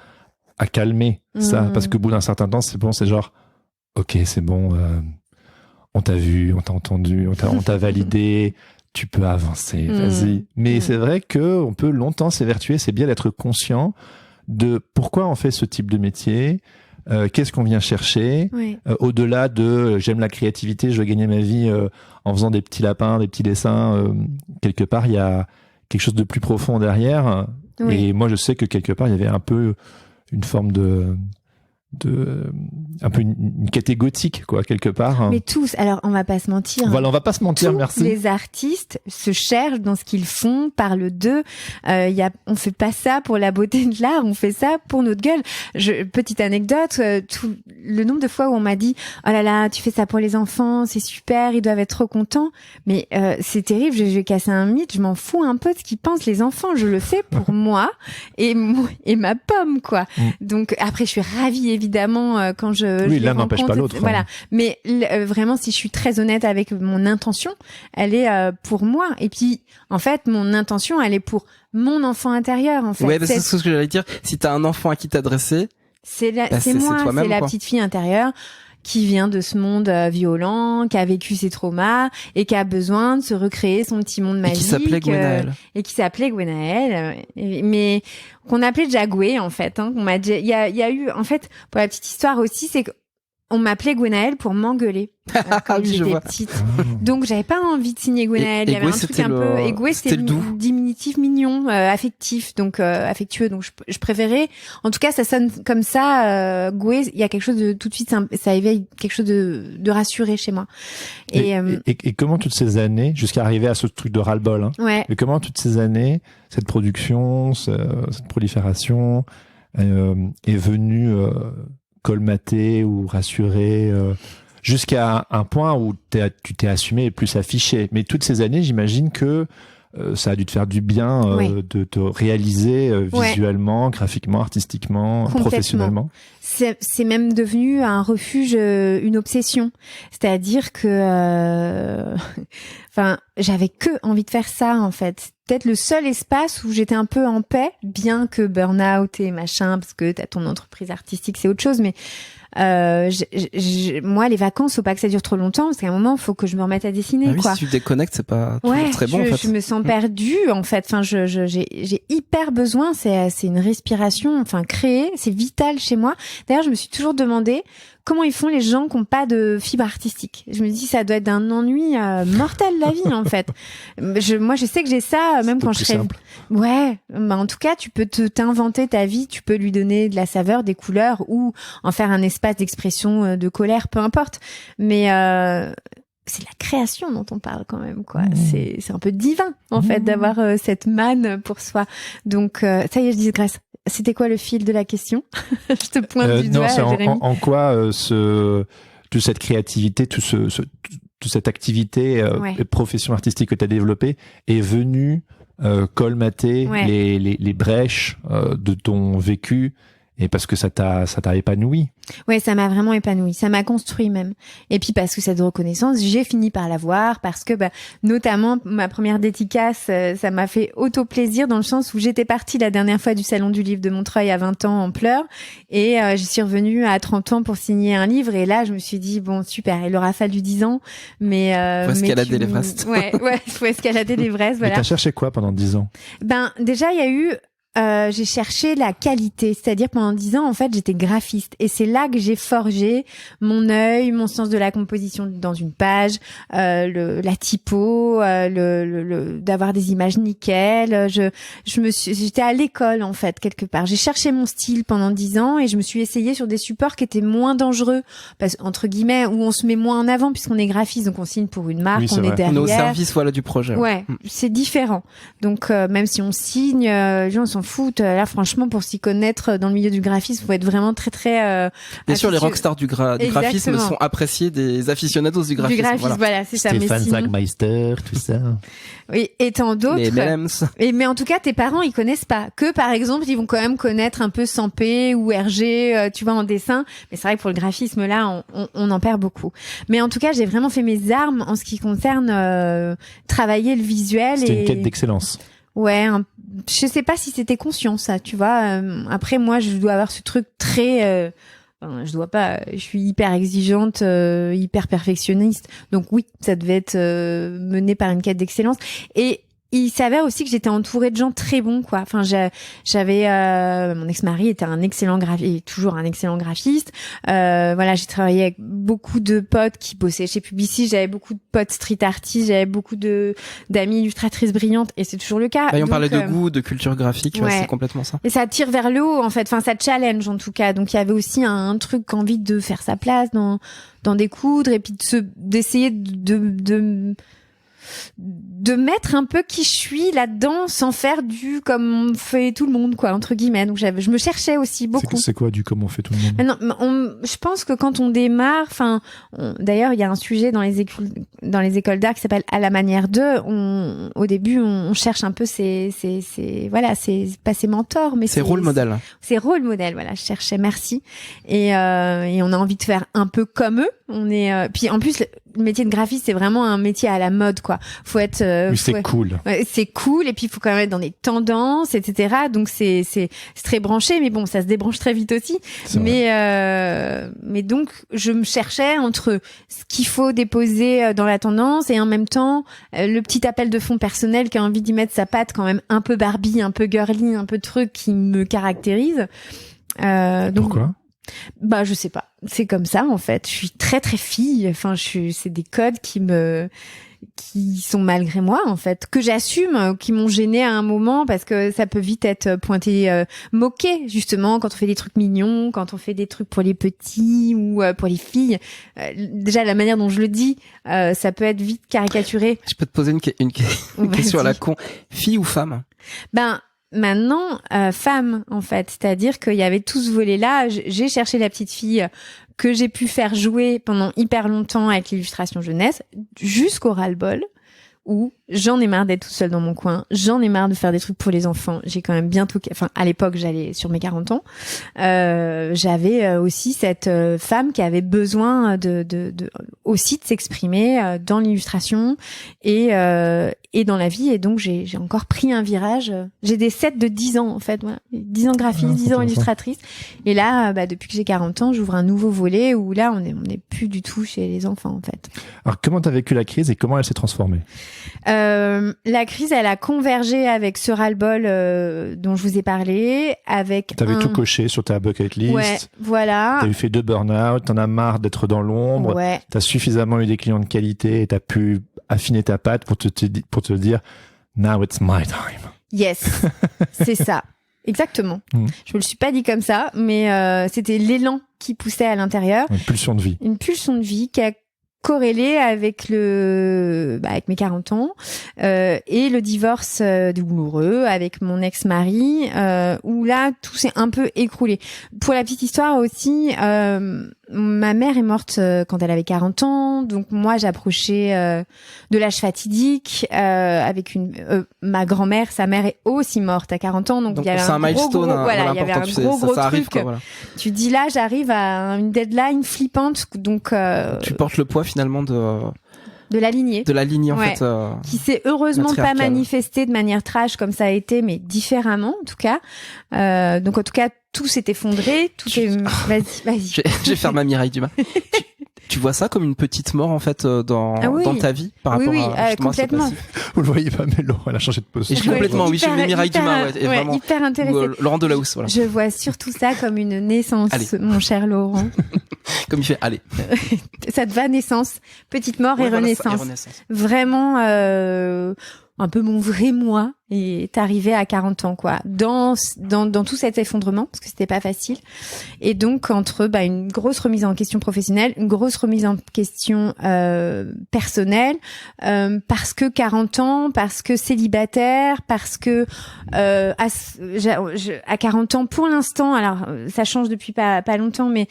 à calmer ça, parce qu'au bout d'un certain temps, c'est bon, c'est genre, ok, c'est bon, on t'a vu, on t'a entendu, on t'a validé, tu peux avancer, vas-y. Mais c'est vrai que on peut longtemps s'évertuer, c'est bien d'être conscient de pourquoi on fait ce type de métier, qu'est-ce qu'on vient chercher, au-delà de j'aime la créativité, je veux gagner ma vie en faisant des petits lapins, des petits dessins, quelque part, il y a quelque chose de plus profond derrière. Et moi, je sais que quelque part, il y avait un peu une forme de un peu une qualité gothique, quoi, quelque part. Hein. Mais tous, alors on va pas se mentir. Voilà, on va pas se mentir, tous merci. Les artistes se cherchent dans ce qu'ils font, parlent d'eux. On fait pas ça pour la beauté de l'art, on fait ça pour notre gueule. Petite anecdote, tout le nombre de fois où on m'a dit oh là là, tu fais ça pour les enfants, c'est super, ils doivent être trop contents. Mais c'est terrible, je vais casser un mythe, je m'en fous un peu de ce qu'ils pensent les enfants. Je le fais pour moi et ma pomme, quoi. Donc après, je suis ravie évidemment quand je oui, les l'un n'empêche pas l'autre. Voilà. Hein. Mais vraiment, si je suis très honnête avec mon intention, elle est pour moi. Et puis, en fait, mon intention, elle est pour mon enfant intérieur, en fait. Ouais, c'est ce que j'allais dire. Si t'as un enfant à qui t'adresser, c'est moi, c'est la petite fille intérieure qui vient de ce monde violent, qui a vécu ses traumas et qui a besoin de se recréer son petit monde magique. Et qui s'appelait Gwenaël. Et qui s'appelait Gwenaël. Mais qu'on appelait Jagoué, en fait. Hein. Il y a eu, en fait, pour la petite histoire aussi, c'est qu'on m'appelait Gwenaël pour m'engueuler quand oui, j'étais petite. Donc j'avais pas envie de signer Gwenaël. Il y avait un truc un peu Egwé, c'était le diminutif mignon, affectif, donc affectueux. Donc je préférais. En tout cas, ça sonne comme ça. Gwé, il y a quelque chose de tout de suite, ça éveille quelque chose de rassuré chez moi. Et comment toutes ces années, jusqu'à arriver à ce truc de ras-le-bol, hein, ouais. et comment toutes ces années, cette production, cette prolifération est venue colmater ou rassurer jusqu'à un point où tu t'es assumé et plus affiché. Mais toutes ces années, j'imagine que ça a dû te faire du bien de te réaliser visuellement, graphiquement, artistiquement, professionnellement. C'est même devenu un refuge, une obsession. C'est-à-dire que, j'avais que envie de faire ça en fait. Peut-être le seul espace où j'étais un peu en paix, bien que burn-out et machin, parce que t'as ton entreprise artistique, c'est autre chose, mais moi, les vacances, faut pas que ça dure trop longtemps, parce qu'à un moment, faut que je me remette à dessiner, oui, quoi. Si tu déconnectes, c'est pas toujours très bon, en fait. Je me sens perdue, en fait. Enfin, j'ai hyper besoin, c'est une respiration, créer, c'est vital chez moi. D'ailleurs, je me suis toujours demandé comment ils font les gens qui n'ont pas de fibre artistique. Je me dis, ça doit être d'un ennui mortel, la vie, en fait. Moi, je sais que j'ai ça, même quand je rêve. Ouais, en tout cas, tu peux t'inventer ta vie, tu peux lui donner de la saveur, des couleurs, ou en faire un espace d'expression, de colère, peu importe. Mais c'est la création dont on parle quand même, quoi. C'est un peu divin, en fait, d'avoir cette manne pour soi. Donc, ça y est, je digresse. C'était quoi le fil de la question? Je te pointe du doigt, Jérémy. En quoi toute cette créativité, toute cette activité et profession artistique que tu as développée est venue colmater les brèches de ton vécu, et parce que ça t'a épanoui. Ouais, ça m'a vraiment épanoui, ça m'a construit même. Et puis parce que cette reconnaissance, j'ai fini par l'avoir, parce que notamment ma première dédicace, ça m'a fait auto-plaisir dans le sens où j'étais partie la dernière fois du Salon du Livre de Montreuil à 20 ans en pleurs, et j'y suis revenue à 30 ans pour signer un livre, et là je me suis dit bon super, il aura fallu 10 ans, mais faut escalader l'Everest. Ouais, faut escalader l'Everest, voilà. Et t'as cherché quoi pendant 10 ans? Déjà il y a eu j'ai cherché la qualité, c'est-à-dire pendant 10 ans en fait j'étais graphiste, et c'est là que j'ai forgé mon œil, mon sens de la composition dans une page, la typo, d'avoir des images nickel. J'étais à l'école en fait quelque part. J'ai cherché mon style pendant 10 ans, et je me suis essayée sur des supports qui étaient moins dangereux, entre guillemets, où on se met moins en avant puisqu'on est graphiste, donc on signe pour une marque, on est derrière. On est au service du projet. Ouais, c'est différent. Donc même si on signe, les gens s'en foutent. Là, franchement, pour s'y connaître dans le milieu du graphisme, faut être vraiment très très. Bien sûr, les rockstars du graphisme sont appréciés des aficionados du graphisme. Voilà, c'est ça. Stéphane Zagmeister, tout ça. Oui, et tant d'autres. Mais en tout cas, tes parents, ils connaissent pas. Que par exemple, ils vont quand même connaître un peu Sampé ou Hergé, tu vois, en dessin. Mais c'est vrai que pour le graphisme, là, on en perd beaucoup. Mais en tout cas, j'ai vraiment fait mes armes en ce qui concerne travailler le visuel. C'était une quête d'excellence. Ouais, je sais pas si c'était conscient ça, tu vois. Après moi, je dois avoir ce truc très je suis hyper exigeante, hyper perfectionniste. Donc oui, ça devait être mené par une quête d'excellence. Et il s'avère aussi que j'étais entourée de gens très bons, quoi. Enfin, j'avais mon ex-mari était un excellent graphiste, toujours un excellent graphiste. Voilà, j'ai travaillé avec beaucoup de potes qui bossaient chez Publicis. J'avais beaucoup de potes street artistes. J'avais beaucoup d'amis illustratrices brillantes, et c'est toujours le cas. Bah, on parlait de goût, de culture graphique, ouais. C'est complètement ça. Et ça tire vers le haut, en fait. Enfin, ça challenge en tout cas. Donc il y avait aussi un truc, envie de faire sa place dans des coudres, et puis d'essayer de mettre un peu qui je suis là-dedans, sans faire du comme fait tout le monde, quoi, entre guillemets. Donc je me cherchais aussi beaucoup. C'est quoi du comment fait tout le monde? Mais non, je pense que quand on démarre, enfin, d'ailleurs, il y a un sujet dans les écoles d'art qui s'appelle à la manière d'eux. Au début, on cherche un peu voilà, c'est pas ses mentors, mais c'est rôle modèle. C'est rôle modèle, voilà. Je cherchais, merci. Et on a envie de faire un peu comme eux. Puis en plus, le métier de graphiste, c'est vraiment un métier à la mode, quoi. Faut être oui, c'est cool. C'est cool, et puis il faut quand même être dans des tendances, etc. Donc c'est très branché, mais bon, ça se débranche très vite aussi. Mais donc je me cherchais entre ce qu'il faut déposer dans la tendance, et en même temps le petit appel de fond personnel qui a envie d'y mettre sa patte quand même un peu Barbie, un peu girly, un peu truc qui me caractérise. Donc, pourquoi? Bah je sais pas, c'est comme ça en fait. Je suis très très fille. Enfin, c'est des codes qui sont malgré moi en fait, que j'assume, qui m'ont gênée à un moment, parce que ça peut vite être pointé, moqué, justement, quand on fait des trucs mignons, quand on fait des trucs pour les petits ou pour les filles. Déjà la manière dont je le dis, ça peut être vite caricaturé. Je peux te poser une question à la con. Fille ou femme? Ben maintenant, femme en fait, c'est-à-dire qu'il y avait tout ce volet-là. J'ai cherché la petite fille que j'ai pu faire jouer pendant hyper longtemps avec l'illustration jeunesse, jusqu'au ras-le-bol, où j'en ai marre d'être toute seule dans mon coin, j'en ai marre de faire des trucs pour les enfants. J'ai quand même bientôt, enfin à l'époque j'allais sur mes 40 ans, j'avais aussi cette femme qui avait besoin aussi de s'exprimer dans l'illustration et dans la vie, et donc j'ai encore pris un virage. J'ai des sets de 10 ans en fait, voilà. 10 ans graphiste, 10 ans illustratrice, et là depuis que j'ai 40 ans, j'ouvre un nouveau volet où là on est plus du tout chez les enfants en fait. Alors comment t'as vécu la crise et comment elle s'est transformée? La crise, elle a convergé avec ce ras-le-bol dont je vous ai parlé, avec T'avais tout coché sur ta bucket list. Ouais, voilà. T'as eu fait 2 burn-out, t'en as marre d'être dans l'ombre. Ouais. T'as suffisamment eu des clients de qualité et t'as pu affiner ta patte pour te dire now it's my time. Yes, c'est ça. Exactement. Je me le suis pas dit comme ça, mais c'était l'élan qui poussait à l'intérieur. Une pulsion de vie. Une pulsion de vie qui a corrélé avec avec mes 40 ans et le divorce douloureux avec mon ex-mari, où là tout s'est un peu écroulé. Pour la petite histoire aussi, ma mère est morte quand elle avait 40 ans, donc moi j'approchais de l'âge fatidique, avec ma grand-mère, sa mère est aussi morte à 40 ans, donc il y avait un milestone, il y avait un gros ça arrive, truc. quoi, voilà. Tu dis là, j'arrive à une deadline flippante, donc tu portes le poids finalement de la lignée. De la lignée, en fait. Qui s'est heureusement pas manifestée de manière trash comme ça a été, mais différemment, en tout cas. Donc, en tout cas, tout s'est effondré, vas-y. Je vais faire ma Mireille Dumas. Tu vois ça comme une petite mort, en fait, dans ta vie, par rapport à complètement. Vous le voyez pas, mais Laurent, elle a changé de posture. Complètement, oui, je mets Mireille Dumas, vraiment. Hyper intéressée. Laurent Delahousse, voilà. Je vois surtout ça comme une naissance, mon cher Laurent. Comme il fait, allez. Ça te va, naissance, petite mort et renaissance. Vraiment, un peu mon vrai moi est arrivé à 40 ans, quoi. Dans tout cet effondrement, parce que c'était pas facile. Et donc, entre, une grosse remise en question professionnelle, une grosse remise en question, personnelle, parce que 40 ans, parce que célibataire, parce que, à 40 ans, pour l'instant, alors, ça change depuis pas longtemps, mais,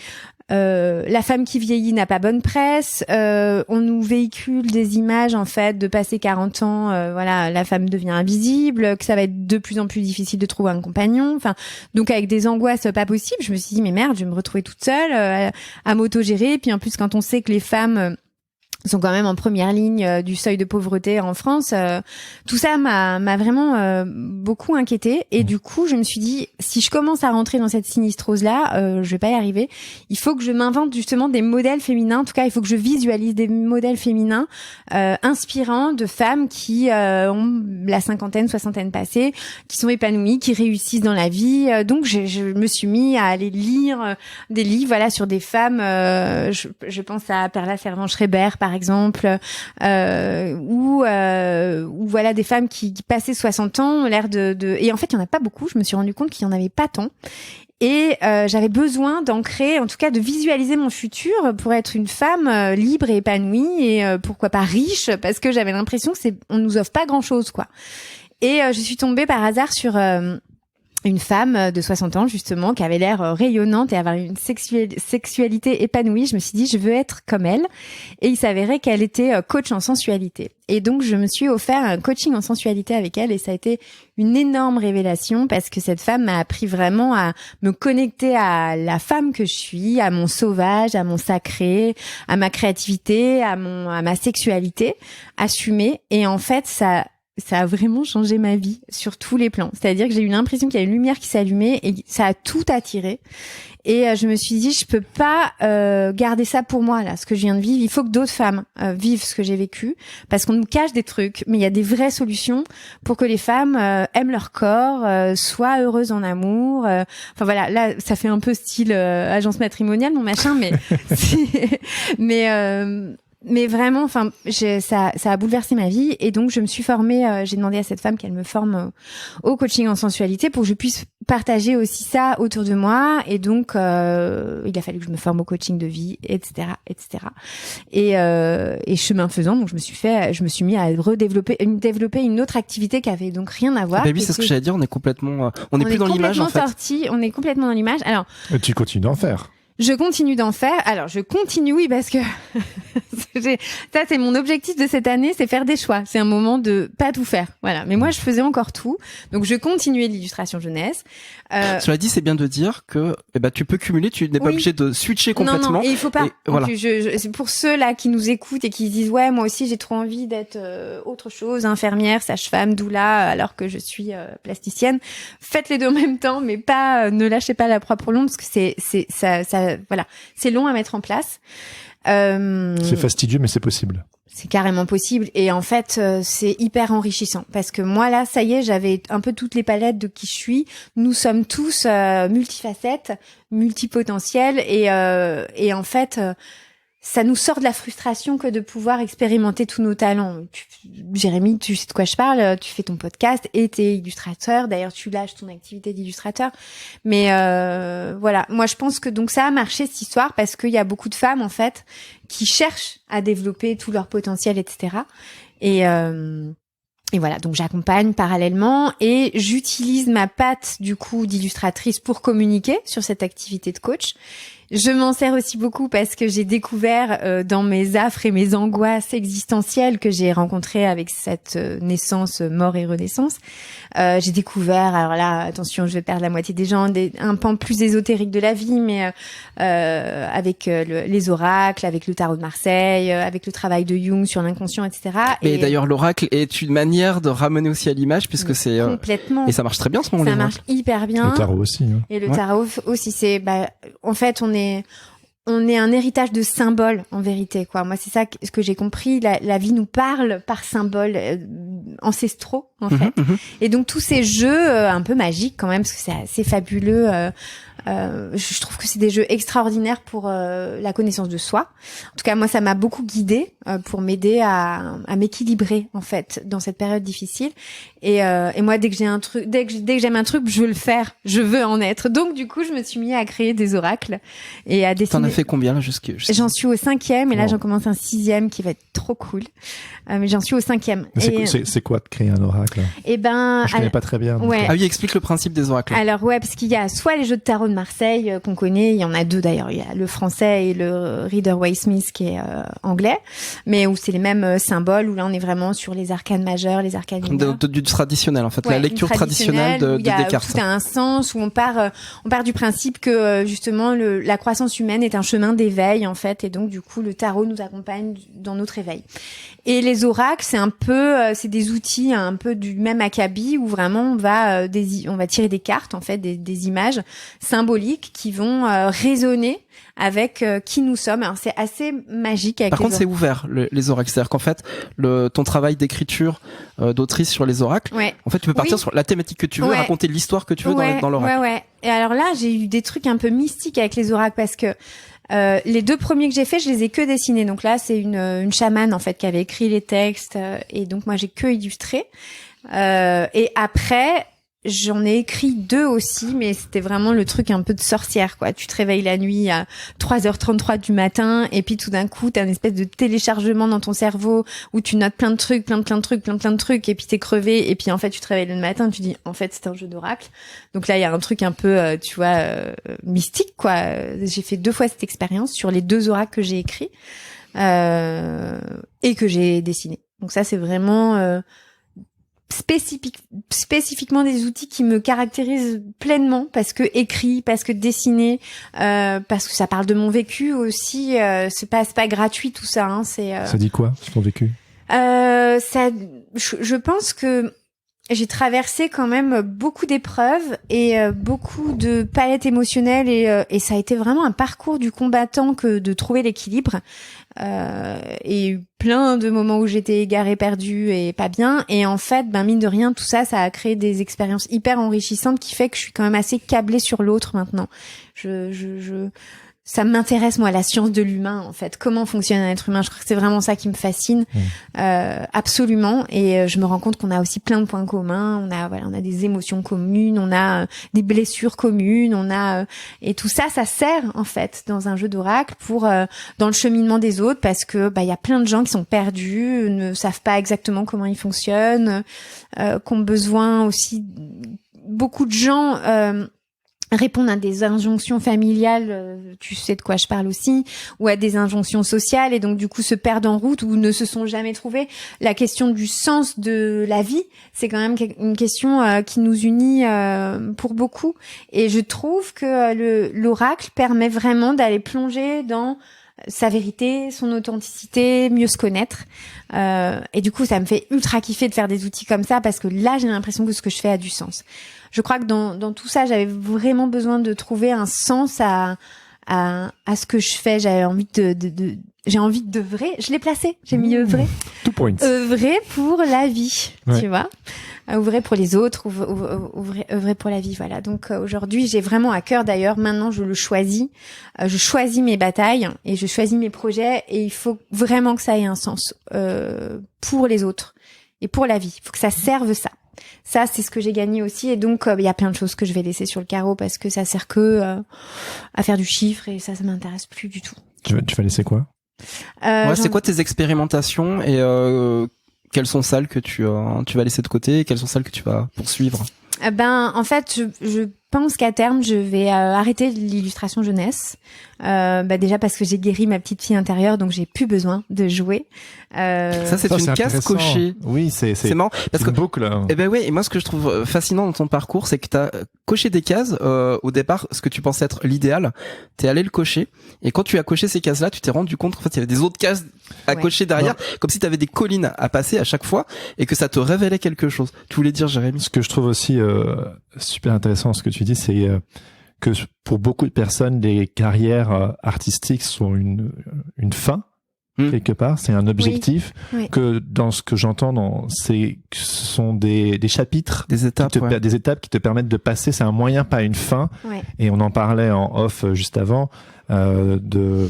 la femme qui vieillit n'a pas bonne presse. On nous véhicule des images en fait de passer 40 ans, voilà, la femme devient invisible, que ça va être de plus en plus difficile de trouver un compagnon. Enfin, donc avec des angoisses pas possibles, je me suis dit mais merde, je vais me retrouver toute seule à m'autogérer. Puis en plus quand on sait que les femmes sont quand même en première ligne du seuil de pauvreté en France. Tout ça m'a vraiment beaucoup inquiétée. Et du coup, je me suis dit, si je commence à rentrer dans cette sinistrose-là, je vais pas y arriver. Il faut que je m'invente justement des modèles féminins. En tout cas, il faut que je visualise des modèles féminins inspirants de femmes qui ont la cinquantaine, soixantaine passée, qui sont épanouies, qui réussissent dans la vie. Donc, je me suis mis à aller lire des livres, voilà, sur des femmes. Je pense à Perla Servan-Schreiber, par exemple, ou voilà des femmes qui passaient 60 ans ont l'air de et en fait il y en a pas beaucoup. Je me suis rendu compte qu'il y en avait pas tant. Et j'avais besoin d'ancrer, en tout cas de visualiser mon futur pour être une femme libre et épanouie et pourquoi pas riche, parce que j'avais l'impression que on nous offre pas grand chose, quoi. Et je suis tombée par hasard sur une femme de 60 ans, justement, qui avait l'air rayonnante et avoir une sexualité épanouie. Je me suis dit, je veux être comme elle. Et il s'avérait qu'elle était coach en sensualité. Et donc, je me suis offert un coaching en sensualité avec elle et ça a été une énorme révélation parce que cette femme m'a appris vraiment à me connecter à la femme que je suis, à mon sauvage, à mon sacré, à ma créativité, à ma sexualité assumée. Et en fait, ça a vraiment changé ma vie sur tous les plans. C'est-à-dire que j'ai eu l'impression qu'il y a une lumière qui s'allumait et ça a tout attiré. Et je me suis dit, je peux pas garder ça pour moi, là, ce que je viens de vivre. Il faut que d'autres femmes vivent ce que j'ai vécu, parce qu'on nous cache des trucs, mais il y a des vraies solutions pour que les femmes aiment leur corps, soient heureuses en amour. Enfin voilà, là, ça fait un peu style agence matrimoniale, mon machin, mais vraiment, enfin, ça a bouleversé ma vie et donc je me suis formée. J'ai demandé à cette femme qu'elle me forme au coaching en sensualité pour que je puisse partager aussi ça autour de moi. Et donc, il a fallu que je me forme au coaching de vie, etc., etc. Et chemin faisant, donc je me suis mis à développer une autre activité qui avait donc rien à voir. Baby, c'est ce que j'allais dire. On est complètement, on est plus dans l'image en fait. On est complètement dans l'image. Alors, tu continues d'en faire. Je continue d'en faire. Alors, je continue, oui, parce que ça, c'est mon objectif de cette année, c'est faire des choix. C'est un moment de pas tout faire. Voilà. Mais moi, je faisais encore tout. Donc, je continuais l'illustration jeunesse. Cela dit, c'est bien de dire que tu peux cumuler, tu n'es pas obligé de switcher complètement. Non, et il faut pas. Voilà. C'est pour ceux là qui nous écoutent et qui se disent ouais, moi aussi j'ai trop envie d'être autre chose, infirmière, sage-femme, doula, alors que je suis plasticienne. Faites les deux en même temps, mais pas ne lâchez pas la proie pour l'ombre parce que ça voilà, c'est long à mettre en place. C'est fastidieux, mais c'est possible. C'est carrément possible et en fait c'est hyper enrichissant parce que moi là ça y est j'avais un peu toutes les palettes de qui je suis. Nous sommes tous multifacettes, multipotentiels et en fait ça nous sort de la frustration que de pouvoir expérimenter tous nos talents. Jérémy, tu sais de quoi je parle, tu fais ton podcast et t'es illustrateur. D'ailleurs, tu lâches ton activité d'illustrateur. Mais voilà, moi je pense que donc ça a marché cette histoire parce qu'il y a beaucoup de femmes en fait qui cherchent à développer tout leur potentiel, etc. Et voilà, donc j'accompagne parallèlement et j'utilise ma patte du coup d'illustratrice pour communiquer sur cette activité de coach. Je m'en sers aussi beaucoup parce que j'ai découvert dans mes affres et mes angoisses existentielles que j'ai rencontrées avec cette naissance, mort et renaissance. J'ai découvert, alors là, attention, je vais perdre la moitié des gens, un pan plus ésotérique de la vie, mais avec les oracles, avec le tarot de Marseille, avec le travail de Jung sur l'inconscient, etc. Et d'ailleurs, l'oracle est une manière de ramener aussi à l'image, puisque c'est complètement. Et ça marche très bien, ce moment-là. Ça marche hyper bien. Le tarot aussi. Hein. Et le tarot aussi, c'est, en fait, on est un héritage de symboles en vérité, quoi. Moi, c'est ça ce que j'ai compris. La vie nous parle par symboles ancestraux, en fait. Et donc tous ces jeux un peu magiques quand même, parce que c'est assez fabuleux. Je trouve que c'est des jeux extraordinaires pour la connaissance de soi. En tout cas, moi, ça m'a beaucoup guidée pour m'aider à m'équilibrer en fait dans cette période difficile. Et moi, dès que j'aime un truc, je veux le faire, je veux en être. Donc, du coup, je me suis mis à créer des oracles et à dessiner. T'en as fait combien là J'en suis au 5e et là, j'en commence un 6e qui va être trop cool. Mais j'en suis au 5e. C'est quoi de créer un oracle? Eh ben, je connais pas très bien. Ouais. Ah oui, explique le principe des oracles. Alors ouais, parce qu'il y a soit les jeux de tarot de de Marseille qu'on connaît. Il y en a deux d'ailleurs. Il y a le français et le Rider-Waite-Smith qui est anglais, mais où c'est les mêmes symboles. Où là, on est vraiment sur les arcanes majeures, les arcanes mineures. Du traditionnel en fait, la lecture traditionnelle de Descartes. Tout a un sens où on part du principe que justement la croissance humaine est un chemin d'éveil en fait, et donc du coup le tarot nous accompagne dans notre éveil. Et les oracles, c'est un peu, c'est des outils un peu du même acabit où vraiment on va tirer des cartes en fait, des images symboliques qui vont résonner avec qui nous sommes. Alors c'est assez magique. Par contre, c'est ouvert les oracles, c'est-à-dire qu'en fait, ton travail d'écriture d'autrice sur les oracles, en fait, tu peux partir sur la thématique que tu veux, raconter l'histoire que tu veux dans l'oracle. Ouais. Et alors là, j'ai eu des trucs un peu mystiques avec les oracles parce que les deux premiers que j'ai faits, je les ai que dessinés. Donc là, c'est une chamane en fait qui avait écrit les textes et donc moi j'ai que illustré. Et après, j'en ai écrit 2 aussi, mais c'était vraiment le truc un peu de sorcière, quoi. Tu te réveilles la nuit à 3h33 du matin, et puis tout d'un coup, t'as une espèce de téléchargement dans ton cerveau où tu notes plein de trucs, plein de trucs, et puis t'es crevé, et puis en fait, tu te réveilles le matin, tu dis, en fait, c'est un jeu d'oracle. Donc là, il y a un truc un peu, tu vois, mystique, quoi. J'ai fait 2 fois cette expérience sur les 2 oracles que j'ai écrits, et que j'ai dessinés. Donc ça, c'est vraiment, spécifiquement des outils qui me caractérisent pleinement parce que écrit, parce que dessiné, parce que ça parle de mon vécu aussi. C'est pas gratuit tout ça. Hein, ça dit quoi sur ton vécu? Je pense que j'ai traversé quand même beaucoup d'épreuves et beaucoup de palettes émotionnelles et ça a été vraiment un parcours du combattant que de trouver l'équilibre. Et plein de moments où j'étais égarée, perdue et pas bien. Et en fait, mine de rien, tout ça, ça a créé des expériences hyper enrichissantes qui fait que je suis quand même assez câblée sur l'autre maintenant. Ça m'intéresse, moi, la science de l'humain, en fait. Comment fonctionne un être humain? Je crois que c'est vraiment ça qui me fascine. Absolument. Et je me rends compte qu'on a aussi plein de points communs. On a des émotions communes, on a des blessures communes, et tout ça, ça sert, en fait, dans un jeu d'oracle pour, dans le cheminement des autres, parce que, il y a plein de gens qui sont perdus, ne savent pas exactement comment ils fonctionnent, qui ont besoin aussi, beaucoup de gens, répondre à des injonctions familiales, tu sais de quoi je parle aussi, ou à des injonctions sociales, et donc du coup se perdent en route ou ne se sont jamais trouvés. La question du sens de la vie, c'est quand même une question qui nous unit pour beaucoup. Et je trouve que l'oracle permet vraiment d'aller plonger dans sa vérité, son authenticité, mieux se connaître. Et du coup, ça me fait ultra kiffer de faire des outils comme ça parce que là, j'ai l'impression que ce que je fais a du sens. Je crois que dans tout ça, j'avais vraiment besoin de trouver un sens à ce que je fais. J'avais envie j'ai envie d'œuvrer. Je l'ai placé. J'ai mis œuvrer. 2 points. Œuvrer pour la vie, tu vois. Œuvrer pour les autres, œuvrer pour la vie, voilà. Donc aujourd'hui, j'ai vraiment à cœur, d'ailleurs, maintenant je le choisis. Je choisis mes batailles et je choisis mes projets et il faut vraiment que ça ait un sens pour les autres et pour la vie. Il faut que ça serve ça. Ça, c'est ce que j'ai gagné aussi. Et donc, il y a plein de choses que je vais laisser sur le carreau parce que ça sert que à faire du chiffre et ça m'intéresse plus du tout. Tu vas laisser quoi? C'est quoi tes expérimentations et quelles sont celles que tu vas laisser de côté et quelles sont celles que tu vas poursuivre? En fait, je pense qu'à terme, je vais arrêter l'illustration jeunesse. Déjà parce que j'ai guéri ma petite fille intérieure, donc j'ai plus besoin de jouer. Ça, c'est une case cochée. Oui, c'est marrant parce que une boucle. Et moi, ce que je trouve fascinant dans ton parcours, c'est que t'as coché des cases. Au départ, ce que tu pensais être l'idéal, t'es allé le cocher. Et quand tu as coché ces cases-là, tu t'es rendu compte qu'en fait, il y avait des autres cases à cocher derrière, comme si t'avais des collines à passer à chaque fois et que ça te révélait quelque chose. Tu voulais dire, Jérémy? Ce que je trouve aussi super intéressant, ce que tu dis, c'est que pour beaucoup de personnes, les carrières artistiques sont une fin. Quelque part, c'est un objectif. Oui. Que dans ce que j'entends, ce sont des chapitres, des étapes qui te permettent de passer. C'est un moyen, pas une fin. Ouais. Et on en parlait en off juste avant, de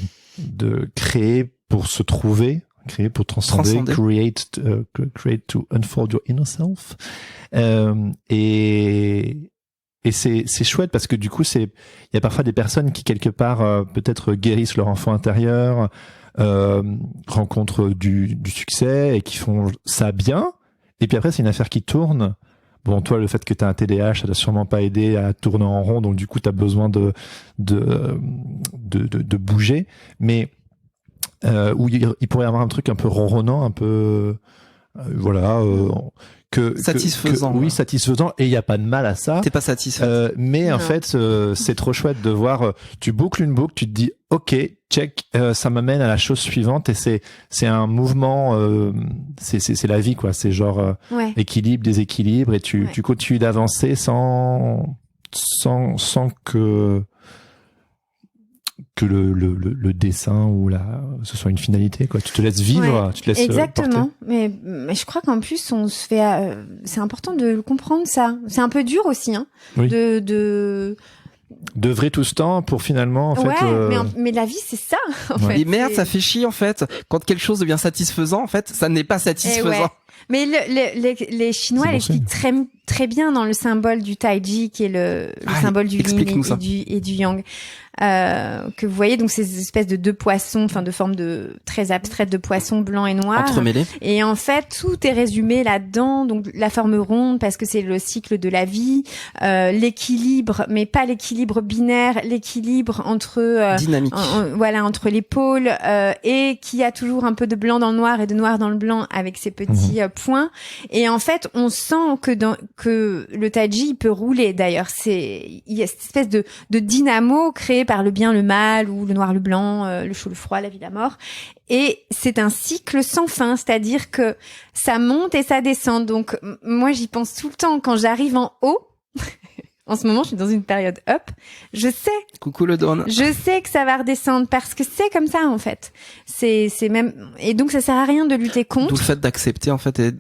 créer pour se trouver, créer pour transcender. Create to unfold your inner self. Et c'est chouette parce que du coup, il y a parfois des personnes qui quelque part peut-être guérissent leur enfant intérieur, rencontrent du succès et qui font ça bien. Et puis après, c'est une affaire qui tourne Bon, toi, le fait que tu as un TDAH, ça t'a sûrement pas aidé à tourner en rond, donc du coup, tu as besoin de bouger. Mais où il pourrait y avoir un truc un peu ronronnant, un peu satisfaisant. Oui, satisfaisant, et il y a pas de mal à ça. T'es pas satisfait. Mais Non. en fait, c'est trop chouette de voir. Tu boucles une boucle, tu te dis, ok, check, ça m'amène à la chose suivante, et c'est un mouvement. C'est la vie, quoi. C'est genre Ouais. équilibre, déséquilibre, et tu continues d'avancer sans que le dessin ou ce soit une finalité, quoi. Tu te laisses vivre, tu te laisses Exactement. porter. Mais je crois qu'en plus on se fait c'est important de comprendre ça. C'est un peu dur aussi Oui. de D'œuvrer tout ce temps pour finalement en ouais, fait mais la vie c'est ça en Ouais. fait. Et merde, C'est- ça fait chier en fait. Quand quelque chose devient satisfaisant, en fait, ça n'est pas satisfaisant. ouais. Mais les Chinois C'est bon l'expliquent très bien dans le symbole du Taiji qui est le symbole du Yin explique-nous ça. et du Yang. Que vous voyez donc ces espèces de deux poissons, enfin de forme de très abstraite de poissons blancs et noirs. Entremêlés. Et en fait, tout est résumé là-dedans. Donc, la forme ronde, parce que c'est le cycle de la vie, l'équilibre, mais pas l'équilibre binaire, l'équilibre entre, Dynamique. voilà, entre les pôles, et qui a toujours un peu de blanc dans le noir et de noir dans le blanc avec ces petits points. Et en fait, on sent que le Taiji, il peut rouler. D'ailleurs, il y a cette espèce de dynamo créé par le bien, le mal, ou le noir, le blanc, le chaud, le froid, la vie, la mort. Et c'est un cycle sans fin, c'est-à-dire que ça monte et ça descend. Donc, moi, j'y pense tout le temps. Quand j'arrive en haut, en ce moment, je suis dans une période up, je Coucou le Dawn. sais que ça va redescendre parce que c'est comme ça, en fait. C'est même, et donc ça sert à rien de lutter D'où contre. le fait d'accepter en fait et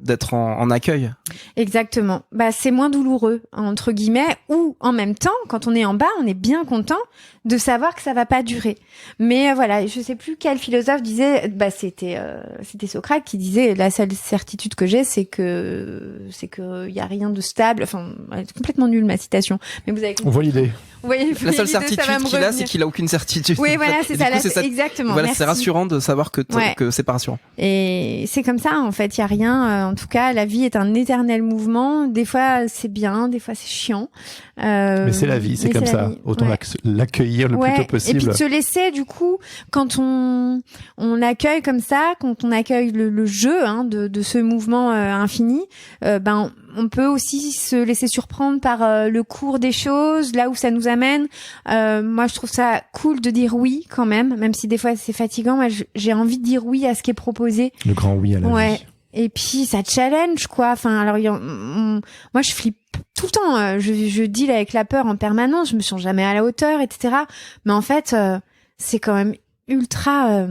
d'être en accueil. Exactement. Bah, c'est moins douloureux, entre guillemets, ou en même temps, quand on est en bas, on est bien content de savoir que ça va pas durer. Mais voilà, je sais plus quel philosophe disait, bah, c'était Socrate qui disait, la seule certitude que j'ai, c'est que y a rien de stable. Enfin, elle est complètement nulle ma citation. Mais vous avez on voit l'idée. vous voyez, La seule l'idée, ça va certitude me qu'il a, c'est revenir. qu'il a aucune certitude. Oui, voilà, c'est Et ça. du coup, Exactement. Voilà, merci. c'est rassurant de savoir que Ouais. que c'est pas rassurant. Et c'est comme ça, en fait. Il y a rien. En tout cas, la vie est un éternel mouvement. Des fois, c'est bien. Des fois, c'est chiant. Mais c'est la vie, c'est mais comme la ça. vie. Autant Ouais. l'accueillir le plus Ouais. tôt Et possible. puis de se laisser, du coup, quand on accueille comme ça, quand on accueille le jeu de ce mouvement infini, ben on peut aussi se laisser surprendre par le cours des choses, là où ça nous amène. Moi, je trouve ça cool de dire oui quand même si des fois c'est fatigant. Moi, j'ai envie de dire oui à ce qui est proposé. Le grand oui à la Ouais. vie. Et puis ça challenge quoi. Enfin, alors moi je flippe tout le temps. Je deal avec la peur en permanence. Je me sens jamais à la hauteur, etc. Mais en fait, c'est quand même ultra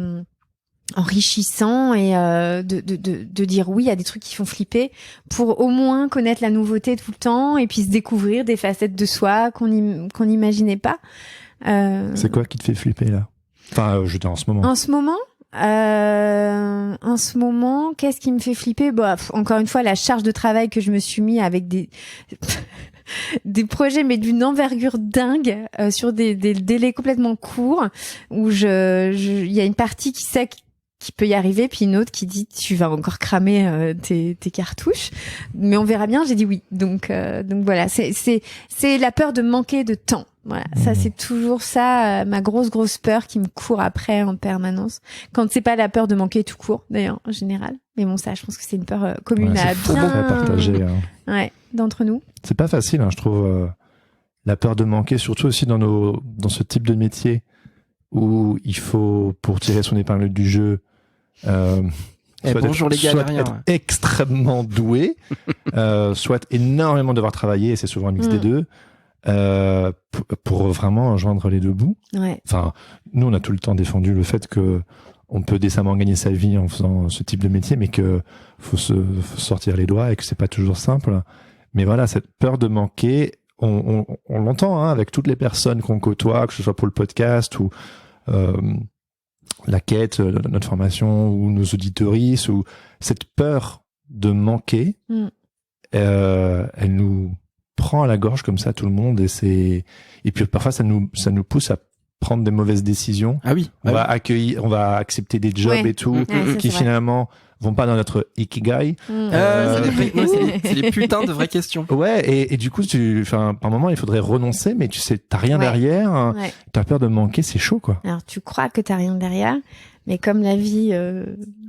enrichissant et de dire oui à des trucs qui font flipper pour au moins connaître la nouveauté tout le temps et puis se découvrir des facettes de soi qu'on n'imaginait pas. C'est quoi qui te fait flipper là? Enfin, je dis en ce moment. En ce moment, qu'est-ce qui me fait flipper? Bah, encore une fois, la charge de travail que je me suis mis avec des des projets mais d'une envergure dingue sur des délais complètement courts où il y a une partie qui sait qui peut y arriver, puis une autre qui dit tu vas encore cramer tes cartouches, mais on verra bien. J'ai dit oui, donc voilà, c'est la peur de manquer de temps. Voilà, ça c'est toujours ça, ma grosse peur qui me court après en permanence. Quand c'est pas la peur de manquer tout court, d'ailleurs en général. Mais bon, ça, je pense que c'est une peur commune Ouais, à c'est bien à partager. ouais, d'entre nous. C'est pas facile, je trouve. La peur de manquer, surtout aussi dans ce type de métier où il faut, pour tirer son épingle du jeu, bonjour les galériens. Soit être extrêmement doué, soit énormément devoir travailler, et c'est souvent un mix des deux, pour vraiment joindre les deux bouts. Ouais. Enfin, nous, on a tout le temps défendu le fait que on peut décemment gagner sa vie en faisant ce type de métier, mais que faut sortir les doigts et que c'est pas toujours simple. Mais voilà, cette peur de manquer, on l'entend avec toutes les personnes qu'on côtoie, que ce soit pour le podcast ou la quête, notre formation ou nos auditoristes, ou cette peur de manquer, elle nous prend à la gorge comme ça, tout le monde, et puis parfois ça nous pousse à prendre des mauvaises décisions. Ah oui. On va accepter des jobs Ouais. et tout, Ouais, ça, qui c'est vrai. finalement vont pas dans notre ikigai. C'est les putains de vraies questions. Ouais, et du coup, par moment, il faudrait renoncer, mais tu sais, t'as rien Ouais. derrière, Ouais. t'as peur de manquer, c'est chaud, quoi. Alors tu crois que t'as rien derrière, mais comme la vie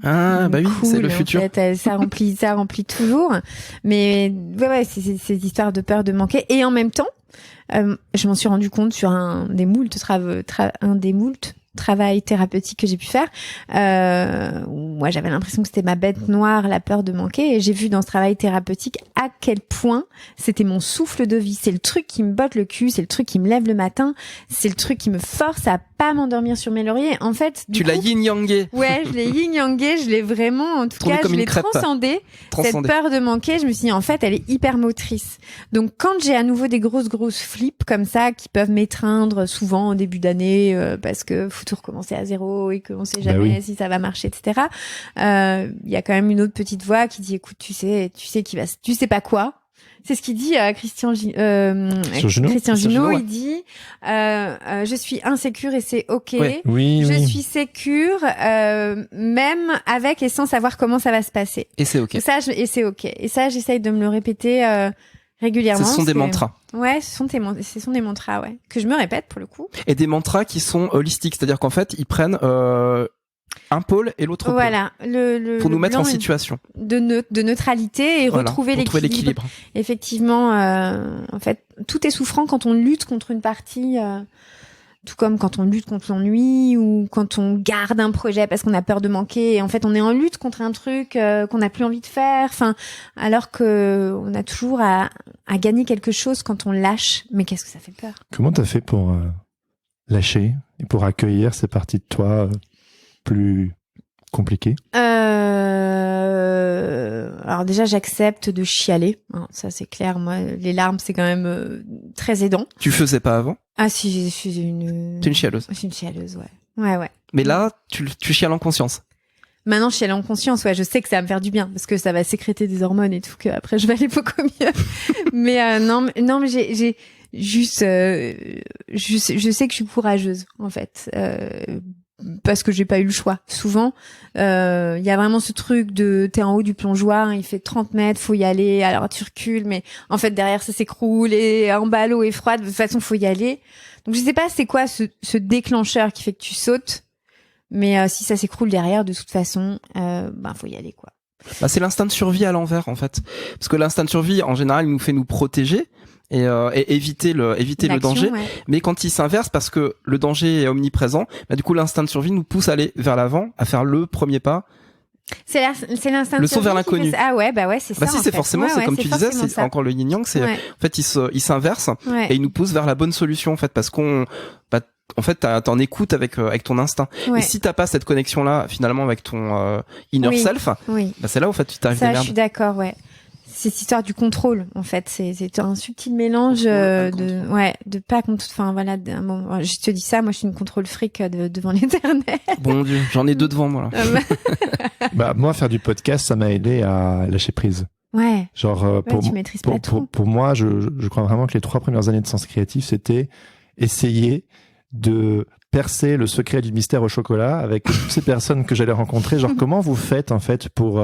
Ah bah oui, cool, c'est le en futur. fait, ça remplit toujours. Mais ouais, c'est ces histoires de peur de manquer. Et en même temps, je m'en suis rendu compte sur un des moultes travail thérapeutique que j'ai pu faire. Où moi, j'avais l'impression que c'était ma bête noire, la peur de manquer. Et j'ai vu dans ce travail thérapeutique à quel point c'était mon souffle de vie. C'est le truc qui me botte le cul, c'est le truc qui me lève le matin, c'est le truc qui me force à pas m'endormir sur mes lauriers. En fait, Tu l'as yin-yangé. Ouais, je l'ai yin-yangé, je l'ai vraiment, en tout Tourné cas, comme je une l'ai crêpe. transcendé. Cette peur de manquer, je me suis dit, en fait, elle est hyper motrice. Donc, quand j'ai à nouveau des grosses flips comme ça, qui peuvent m'étreindre souvent en début d'année, parce que faut tout recommencer à zéro et qu'on sait jamais oui. si ça va marcher, etc. Il y a quand même une autre petite voix qui dit, écoute, tu sais tu sais pas quoi. C'est ce qu'il dit à Christian Junot. Christian Junot, ouais. Il dit je suis insécure et c'est ok. Ouais. Oui, Je oui. suis sécure, même avec et sans savoir comment ça va se passer. Et c'est ok. Et c'est ok. Et ça, j'essaye de me le répéter régulièrement. Ce sont des mantras. Ouais, ce sont des mantras, ouais, que je me répète pour le coup. Et des mantras qui sont holistiques, c'est-à-dire qu'en fait, ils prennent un pôle et l'autre pôle. Voilà, Pour nous mettre en blanc situation. de neutralité et Voilà, retrouver l'équilibre. Effectivement, en fait, tout est souffrant quand on lutte contre une partie. Tout comme quand on lutte contre l'ennui ou quand on garde un projet parce qu'on a peur de manquer. Et en fait, on est en lutte contre un truc qu'on n'a plus envie de faire. Enfin, alors que on a toujours à gagner quelque chose quand on lâche. Mais qu'est-ce que ça fait peur? Comment t'as fait pour lâcher et pour accueillir ces parties de toi plus compliquées? Alors déjà, j'accepte de chialer. Hein, ça, c'est clair. Moi, les larmes, c'est quand même très aidant. Tu faisais pas avant? Ah si, je suis une... T'es une chialeuse. Je suis une chialeuse, ouais. Ouais. Mais là, tu chiales en conscience. Maintenant, je chiale en conscience, ouais. Je sais que ça va me faire du bien parce que ça va sécréter des hormones et tout, que après je vais aller beaucoup mieux. Mais non, mais j'ai juste, je sais que je suis courageuse, en fait. Parce que j'ai pas eu le choix. Souvent, il y a vraiment ce truc de t'es en haut du plongeoir, il fait 30 mètres, faut y aller, alors tu recules, mais en fait derrière ça s'écroule et en bas l'eau est froide, de toute façon faut y aller. Donc je sais pas c'est quoi ce déclencheur qui fait que tu sautes, mais si ça s'écroule derrière, de toute façon, faut y aller quoi. Bah, c'est l'instinct de survie à l'envers en fait, parce que l'instinct de survie en général il nous fait nous protéger. Et éviter le danger, ouais. Mais quand il s'inverse parce que le danger est omniprésent, bah du coup l'instinct de survie nous pousse à aller vers l'avant, à faire le premier pas. C'est l'instinct le de saut vers survie qui l'inconnu. fait ça. Ah ouais, bah ouais, c'est Bah ça. si, en c'est fait. forcément, Ouais, c'est ouais, comme tu disais, forcément c'est ça. encore le yin yang, c'est Ouais. en fait il s'inverse Ouais. et il nous pousse vers la bonne solution en fait parce qu'on en fait t'en écoutes avec ton instinct. Ouais. Et si t'as pas cette connexion là finalement avec ton inner Oui. self, Oui. bah c'est là où en fait tu t'arrives des Ça, je merdes. suis d'accord, ouais. C'est cette histoire du contrôle, en fait. C'est un subtil mélange de pas enfin voilà, je te dis ça, moi je suis une contrôle fric devant l'éternel. Bon Dieu, j'en ai deux devant moi là. Bah moi, faire du podcast, ça m'a aidé à lâcher prise. Ouais. Genre Tu maîtrises pas tout. pour moi, je crois vraiment que les 3 premières années de Sens Créatif, c'était essayer de percer le secret du mystère au chocolat avec toutes ces personnes que j'allais rencontrer. Genre comment vous faites en fait pour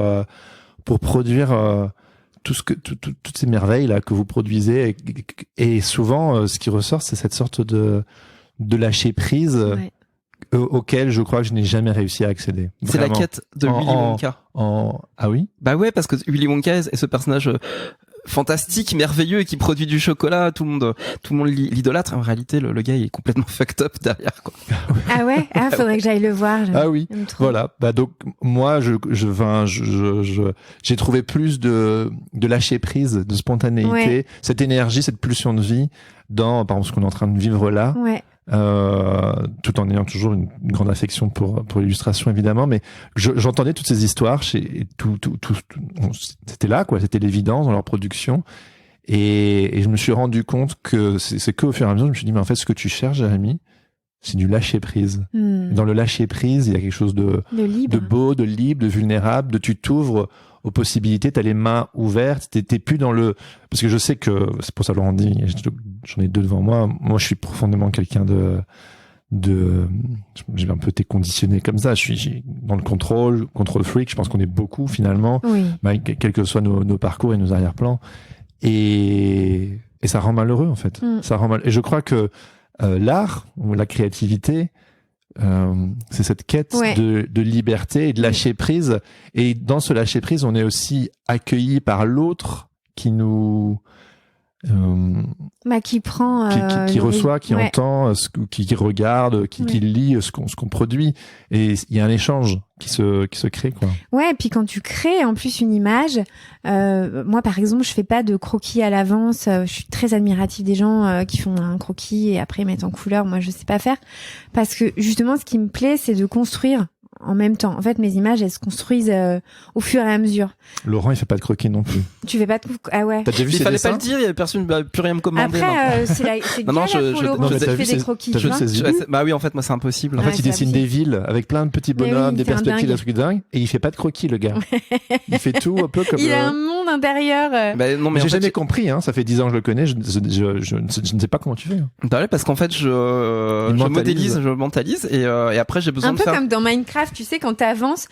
produire toutes ces merveilles là que vous produisez et souvent ce qui ressort c'est cette sorte de lâcher prise Ouais. auquel je crois que je n'ai jamais réussi à accéder. C'est la Vraiment. quête de Willy Wonka. Ah oui? Bah ouais, parce que Willy Wonka est ce personnage fantastique, merveilleux et qui produit du chocolat, tout le monde l'idolâtre. En réalité, le gars il est complètement fucked up derrière quoi. Ah ouais? Ah, faudrait que j'aille le voir. Ah oui. J'aime trop. Voilà. Bah donc moi j'ai trouvé plus de lâcher prise, de spontanéité, Ouais. cette énergie, cette pulsion de vie dans par exemple ce qu'on est en train de vivre là. Ouais. Tout en ayant toujours une grande affection pour l'illustration évidemment, mais j'entendais toutes ces histoires c'était là quoi, c'était l'évidence dans leur production et je me suis rendu compte que c'est que au fur et à mesure je me suis dit mais en fait ce que tu cherches Jérémy c'est du lâcher prise. Dans le lâcher prise il y a quelque chose de libre. de beau, de libre, de vulnérable, de tu t'ouvres aux possibilités, t'as les mains ouvertes, t'es plus dans le... Parce que je sais que, c'est pour ça Laurent dit, j'en ai 2 devant moi, je suis profondément quelqu'un j'ai un peu été conditionné comme ça. Je suis dans le contrôle freak. Je pense qu'on est beaucoup finalement, Oui. Quels que soient nos parcours et nos arrière-plans. Et ça rend malheureux en fait. Ça rend mal. Et je crois que l'art ou la créativité, c'est cette quête de liberté et de lâcher prise. Et dans ce lâcher prise, on est aussi accueilli par l'autre qui nous qui prend qui reçoit, qui entend, qui regarde, qui lit ce qu'on produit, et il y a un échange qui se crée, quoi. Ouais, et puis quand tu crées en plus une image, moi par exemple, je fais pas de croquis à l'avance. Je suis très admirative des gens qui font un croquis et après mettent en couleur. Moi, je sais pas faire, parce que justement, ce qui me plaît, c'est de construire en même temps. En fait, mes images, elles se construisent au fur et à mesure. Laurent, il fait pas de croquis non plus. Tu fais pas de ah ouais. T'as déjà vu Il ses fallait dessins? pas le dire, il y avait personne, plus rien me commander. Après, c'est Non, galère pour Laurent t'as qui vu fait des ses- croquis. t'as tu vu vois. ses idées? Bah oui, en fait, moi, c'est impossible. En Ouais, fait, il c'est dessine des villes avec plein de petits Mais oui, bonhommes, des c'est un perspectives, dingue. des trucs dingues, et il fait pas de croquis, le gars. Il fait tout un peu comme. Il a un monde intérieur. Bah, non, mais J'ai en fait, jamais compris, hein. Ça fait 10 ans que je le connais. Je ne sais pas comment tu fais. Hein. bah ouais, parce qu'en fait, je mentalise et après, j'ai besoin Un de peu faire. comme dans Minecraft, tu sais, quand t'avances,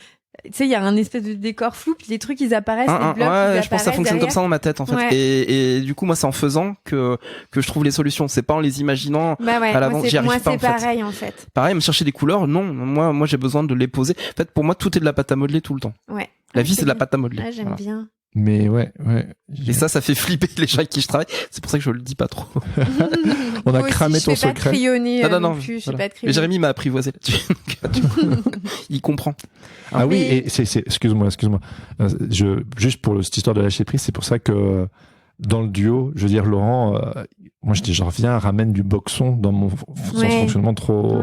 tu sais, il y a un espèce de décor flou, puis les trucs, ils apparaissent, les blocs, ils Ouais, apparaissent je pense que ça fonctionne derrière. comme ça dans ma tête en fait. Ouais. Et du coup, moi, c'est en faisant que je trouve les solutions. C'est pas en les imaginant. Bah ouais, à l'avance, j'y arrive moi pas, c'est en fait. pareil en fait. Pareil, me chercher des couleurs, non. Moi, j'ai besoin de les poser. En fait, pour moi, tout est de la pâte à modeler tout le temps. Ouais. La vie, c'est de la pâte à modeler. Ah, j'aime Voilà. bien. Mais ouais. Et ça fait flipper les gens avec qui je travaille. C'est pour ça que je le dis pas trop. On a Moi aussi, cramé ton je fais pas de secret. crayonner Non, non plus, je fais voilà. pas de Et crayonner. Jérémy m'a apprivoisé là-dessus. Donc, du coup, il comprend. Ah oui, Mais- et c'est excuse-moi. Juste pour cette histoire de lâcher prise, c'est pour ça que dans le duo, je veux dire, Laurent, moi je reviens, ramène du boxon dans mon sens Ouais. fonctionnement trop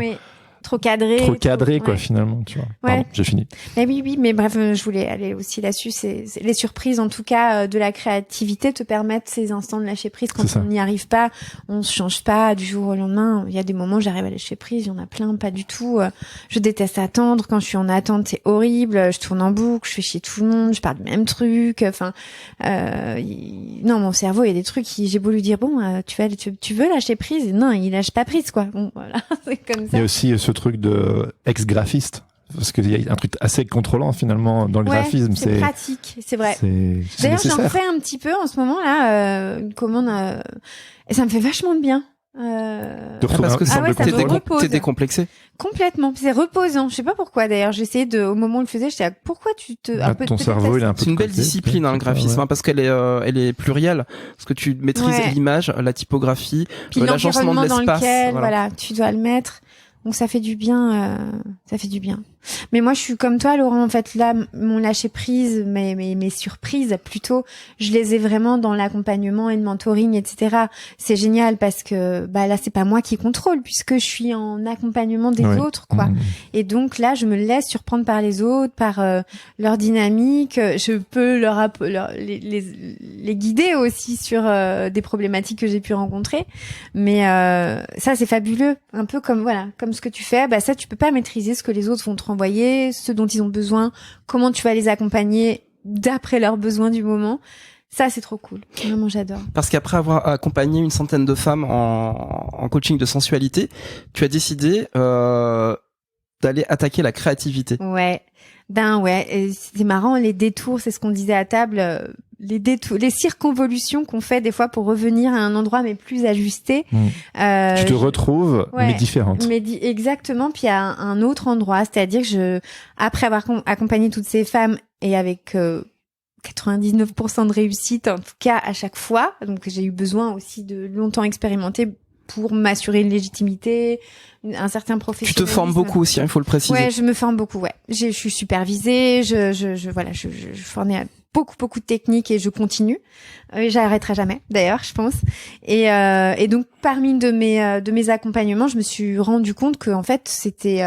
cadré. trop cadré, quoi, ouais. finalement, tu vois. Ouais. Pardon, j'ai fini. Mais oui, mais bref, je voulais aller aussi là-dessus. C'est les surprises, en tout cas, de la créativité te permettent ces instants de lâcher prise. Quand C'est ça. on n'y arrive pas, on se change pas du jour au lendemain. Il y a des moments où j'arrive à lâcher prise, il y en a plein, pas du tout. Je déteste attendre. Quand je suis en attente, c'est horrible. Je tourne en boucle, je fais chier tout le monde, je parle du même truc. Enfin, non, mon cerveau, il y a des trucs qui, j'ai beau lui dire, bon, tu veux lâcher prise? Non, il lâche pas prise, quoi. Bon, voilà, c'est comme Il y ça. a aussi ce truc de ex-graphiste, parce qu'il y a un truc assez contrôlant, finalement, dans le Ouais, graphisme. c'est pratique, c'est vrai. C'est D'ailleurs, j'en nécessaire. fais un petit peu en ce moment là, une commande, et ça me fait vachement de bien. De retrouver Parce que un- Ah ouais, ça me repose. t'es décomplexé. Complètement, c'est reposant. Je sais pas pourquoi. D'ailleurs, j'essayais au moment où on le faisait, j'étais là, pourquoi tu te, Ah, ton peut-être cerveau, il est un peu C'est une de belle côté, discipline, hein, le peut-être, graphisme, ouais. hein, parce qu'elle est plurielle. Parce que tu maîtrises Ouais. l'image, la typographie, Puis l'agencement de l'environnement dans l'espace. lequel, voilà. voilà, tu dois le mettre. Donc ça fait du bien, ça fait du bien. Mais moi je suis comme toi Laurent, en fait là mon lâcher prise, mes surprises plutôt, je les ai vraiment dans l'accompagnement et le mentoring, etc. C'est génial parce que bah là c'est pas moi qui contrôle puisque je suis en accompagnement des Ouais. autres quoi. Mmh. Et donc là je me laisse surprendre par les autres, par leur dynamique. Je peux les guider aussi sur des problématiques que j'ai pu rencontrer. Mais ça c'est fabuleux, un peu comme ce que tu fais. Bah ça tu peux pas maîtriser ce que les autres vont te renvoyer, ce dont ils ont besoin, comment tu vas les accompagner d'après leurs besoins du moment. Ça c'est trop cool. Vraiment j'adore. Parce qu'après avoir accompagné une centaine de femmes en coaching de sensualité, tu as décidé d'aller attaquer la créativité. Ouais. Et c'est marrant les détours, c'est ce qu'on disait à table, les détours, les circonvolutions qu'on fait des fois pour revenir à un endroit mais plus ajusté. Tu te retrouves, ouais, mais différente. Exactement, puis à un autre endroit, c'est-à-dire que après avoir accompagné toutes ces femmes et avec 99% de réussite en tout cas à chaque fois, donc j'ai eu besoin aussi de longtemps expérimenter pour m'assurer une légitimité, un certain Tu professionnalisme. te formes beaucoup aussi, hein, il faut le préciser. Ouais, je me forme beaucoup, ouais. Je suis supervisée, je formais à beaucoup de techniques et je continue. J'arrêterai jamais, d'ailleurs, je pense. Et donc, parmi de mes accompagnements, je me suis rendu compte que en fait, c'était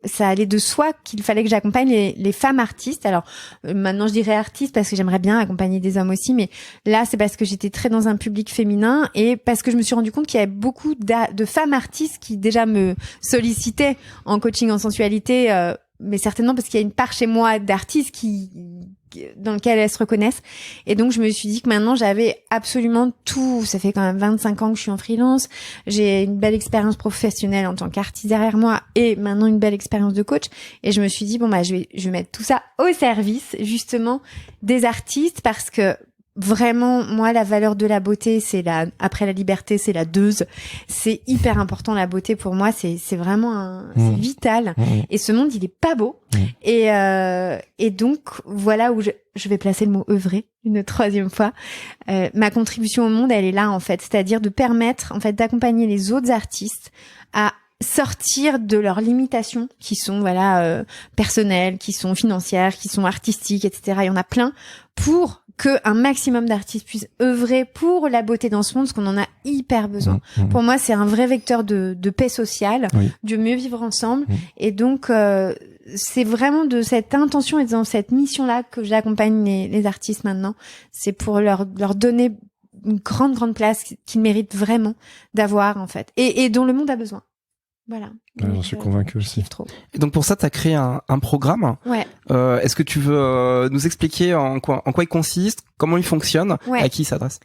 ça allait de soi qu'il fallait que j'accompagne les femmes artistes. Alors maintenant, je dirais artistes parce que j'aimerais bien accompagner des hommes aussi, mais là, c'est parce que j'étais très dans un public féminin et parce que je me suis rendu compte qu'il y avait beaucoup de femmes artistes qui déjà me sollicitaient en coaching en sensualité. mais certainement parce qu'il y a une part chez moi d'artistes dans lequel elles se reconnaissent. Et donc, je me suis dit que maintenant, j'avais absolument tout. Ça fait quand même 25 ans que je suis en freelance. J'ai une belle expérience professionnelle en tant qu'artiste derrière moi et maintenant une belle expérience de coach. Et je me suis dit, je vais mettre tout ça au service, justement, des artistes parce que vraiment, moi, la valeur de la beauté, après la liberté, c'est la deuxième. C'est hyper important, la beauté, pour moi, c'est vraiment c'est vital. Et ce monde, il est pas beau. Et donc, voilà où je vais placer le mot œuvrer une troisième fois. Ma contribution au monde, elle est là, en fait. C'est-à-dire de permettre, en fait, d'accompagner les autres artistes à sortir de leurs limitations qui sont personnelles, qui sont financières, qui sont artistiques, etc. Il y en a plein pour que un maximum d'artistes puissent œuvrer pour la beauté dans ce monde, parce qu'on en a hyper besoin. Pour moi, c'est un vrai vecteur de paix sociale, de mieux vivre ensemble. Et donc, c'est vraiment de cette intention et dans cette mission-là que j'accompagne les artistes maintenant. C'est pour leur donner une grande place qu'ils méritent vraiment d'avoir, en fait, et dont le monde a besoin. Voilà. J'en suis convaincu aussi. Et donc pour ça, tu as créé un programme. Ouais. Est-ce que tu veux nous expliquer en quoi il consiste, comment il fonctionne, à qui il s'adresse?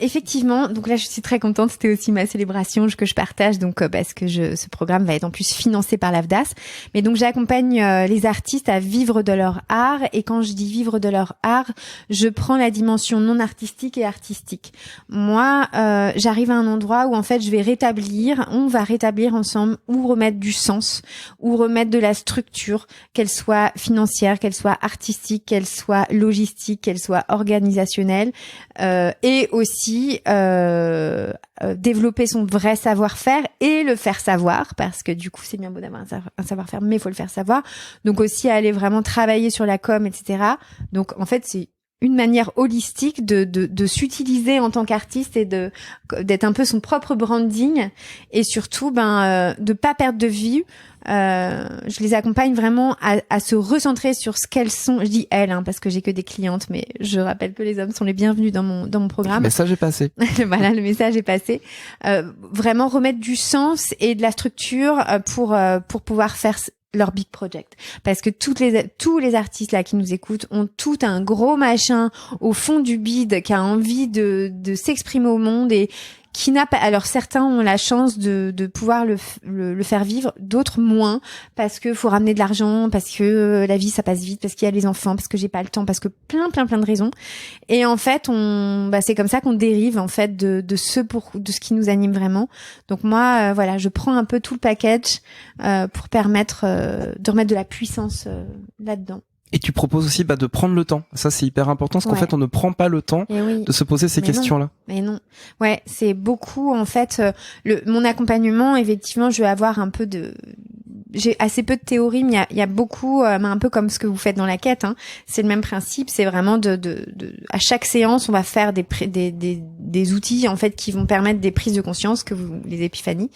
Effectivement, donc là je suis très contente, c'était aussi ma célébration que je partage, donc parce que ce programme va être en plus financé par l'AFDAS. Mais donc j'accompagne les artistes à vivre de leur art, et quand je dis vivre de leur art, je prends la dimension non artistique et artistique. Moi, j'arrive à un endroit où en fait on va rétablir ensemble, ou remettre du sens, ou remettre de la structure, qu'elle soit financière, qu'elle soit artistique, qu'elle soit logistique, qu'elle soit organisationnelle, et aussi développer son vrai savoir-faire et le faire savoir, parce que du coup c'est bien beau d'avoir un savoir-faire, mais il faut le faire savoir. Donc aussi aller vraiment travailler sur la com, etc. Donc en fait c'est une manière holistique de s'utiliser en tant qu'artiste et d'être un peu son propre branding, et surtout de pas perdre de vue. Je les accompagne vraiment à se recentrer sur ce qu'elles sont. Je dis elles, parce que j'ai que des clientes, mais je rappelle que les hommes sont les bienvenus dans mon programme. Le message est passé. Voilà, le message est passé. Vraiment remettre du sens et de la structure pour pouvoir faire leur big project, parce que tous les artistes là qui nous écoutent ont tout un gros machin au fond du bide qui a envie de s'exprimer au monde, et qui n'a pas. Alors certains ont la chance de pouvoir le faire vivre, d'autres moins, parce que faut ramener de l'argent, parce que la vie ça passe vite, parce qu'il y a les enfants, parce que j'ai pas le temps, parce que plein de raisons. Et en fait c'est comme ça qu'on dérive en fait de ce qui nous anime vraiment. Donc moi je prends un peu tout le package pour permettre de remettre de la puissance là-dedans. Et tu proposes aussi de prendre le temps. Ça, c'est hyper important, parce qu'en fait, on ne prend pas le temps de se poser ces questions-là. Mais non. Ouais, c'est beaucoup, en fait, mon accompagnement, effectivement, je vais avoir j'ai assez peu de théorie, mais il y a beaucoup, un peu comme ce que vous faites dans la quête, C'est le même principe. C'est vraiment à chaque séance, on va faire des outils, en fait, qui vont permettre des prises de conscience, les épiphanies.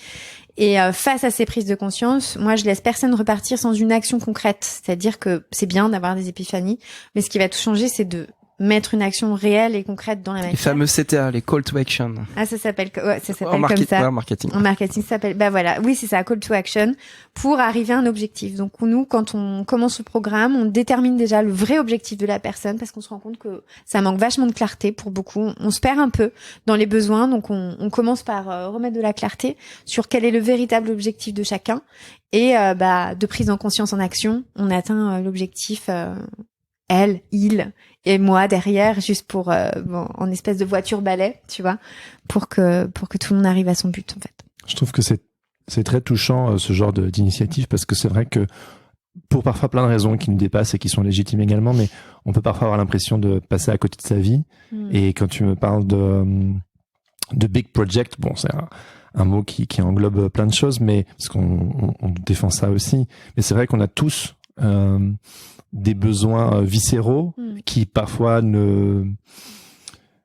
Et face à ces prises de conscience, moi je laisse personne repartir sans une action concrète. C'est-à-dire que c'est bien d'avoir des épiphanies, mais ce qui va tout changer, c'est de mettre une action réelle et concrète dans la matière. Les fameux CTA, les call to action. Ah, ça s'appelle comme ça. En marketing. En marketing, ça s'appelle, oui, c'est ça, call to action, pour arriver à un objectif. Donc, nous, quand on commence ce programme, on détermine déjà le vrai objectif de la personne, parce qu'on se rend compte que ça manque vachement de clarté pour beaucoup. On se perd un peu dans les besoins, donc on commence par remettre de la clarté sur quel est le véritable objectif de chacun, et de prise en conscience en action, on atteint l'objectif, elle, il et moi derrière, juste pour en espèce de voiture balai, tu vois, pour que tout le monde arrive à son but, en fait. Je trouve que c'est très touchant, ce genre d'initiative, parce que c'est vrai que pour parfois plein de raisons qui nous dépassent et qui sont légitimes également, mais on peut parfois avoir l'impression de passer à côté de sa vie. Et quand tu me parles de big project, c'est un mot qui englobe plein de choses, mais parce qu'on défend ça aussi, mais c'est vrai qu'on a tous des besoins viscéraux qui parfois moi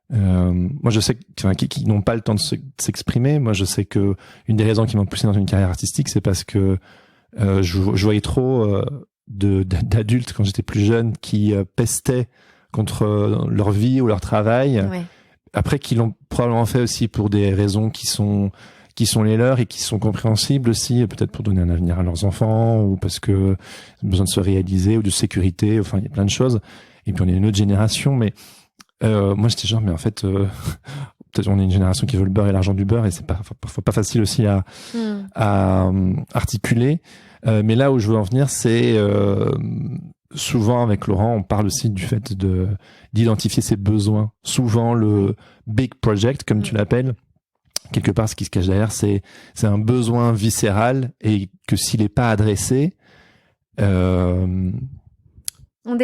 je sais qui n'ont pas le temps de s'exprimer. Moi je sais que une des raisons qui m'ont poussé dans une carrière artistique, c'est parce que je voyais trop d'adultes quand j'étais plus jeune qui pestaient contre leur vie ou leur travail. Après, qui l'ont probablement fait aussi pour des raisons qui qui sont les leurs et qui sont compréhensibles aussi, peut-être pour donner un avenir à leurs enfants ou parce que ils ont besoin de se réaliser ou de sécurité. Enfin, il y a plein de choses. Et puis on est une autre génération, mais moi j'étais genre, mais en fait, peut-être on est une génération qui veut le beurre et l'argent du beurre, et c'est parfois pas facile aussi à articuler. Mais là où je veux en venir, c'est souvent avec Laurent, on parle aussi du fait d'identifier ses besoins. Souvent le big project, comme tu l'appelles, quelque part ce qui se cache derrière, c'est un besoin viscéral, et que s'il n'est pas adressé,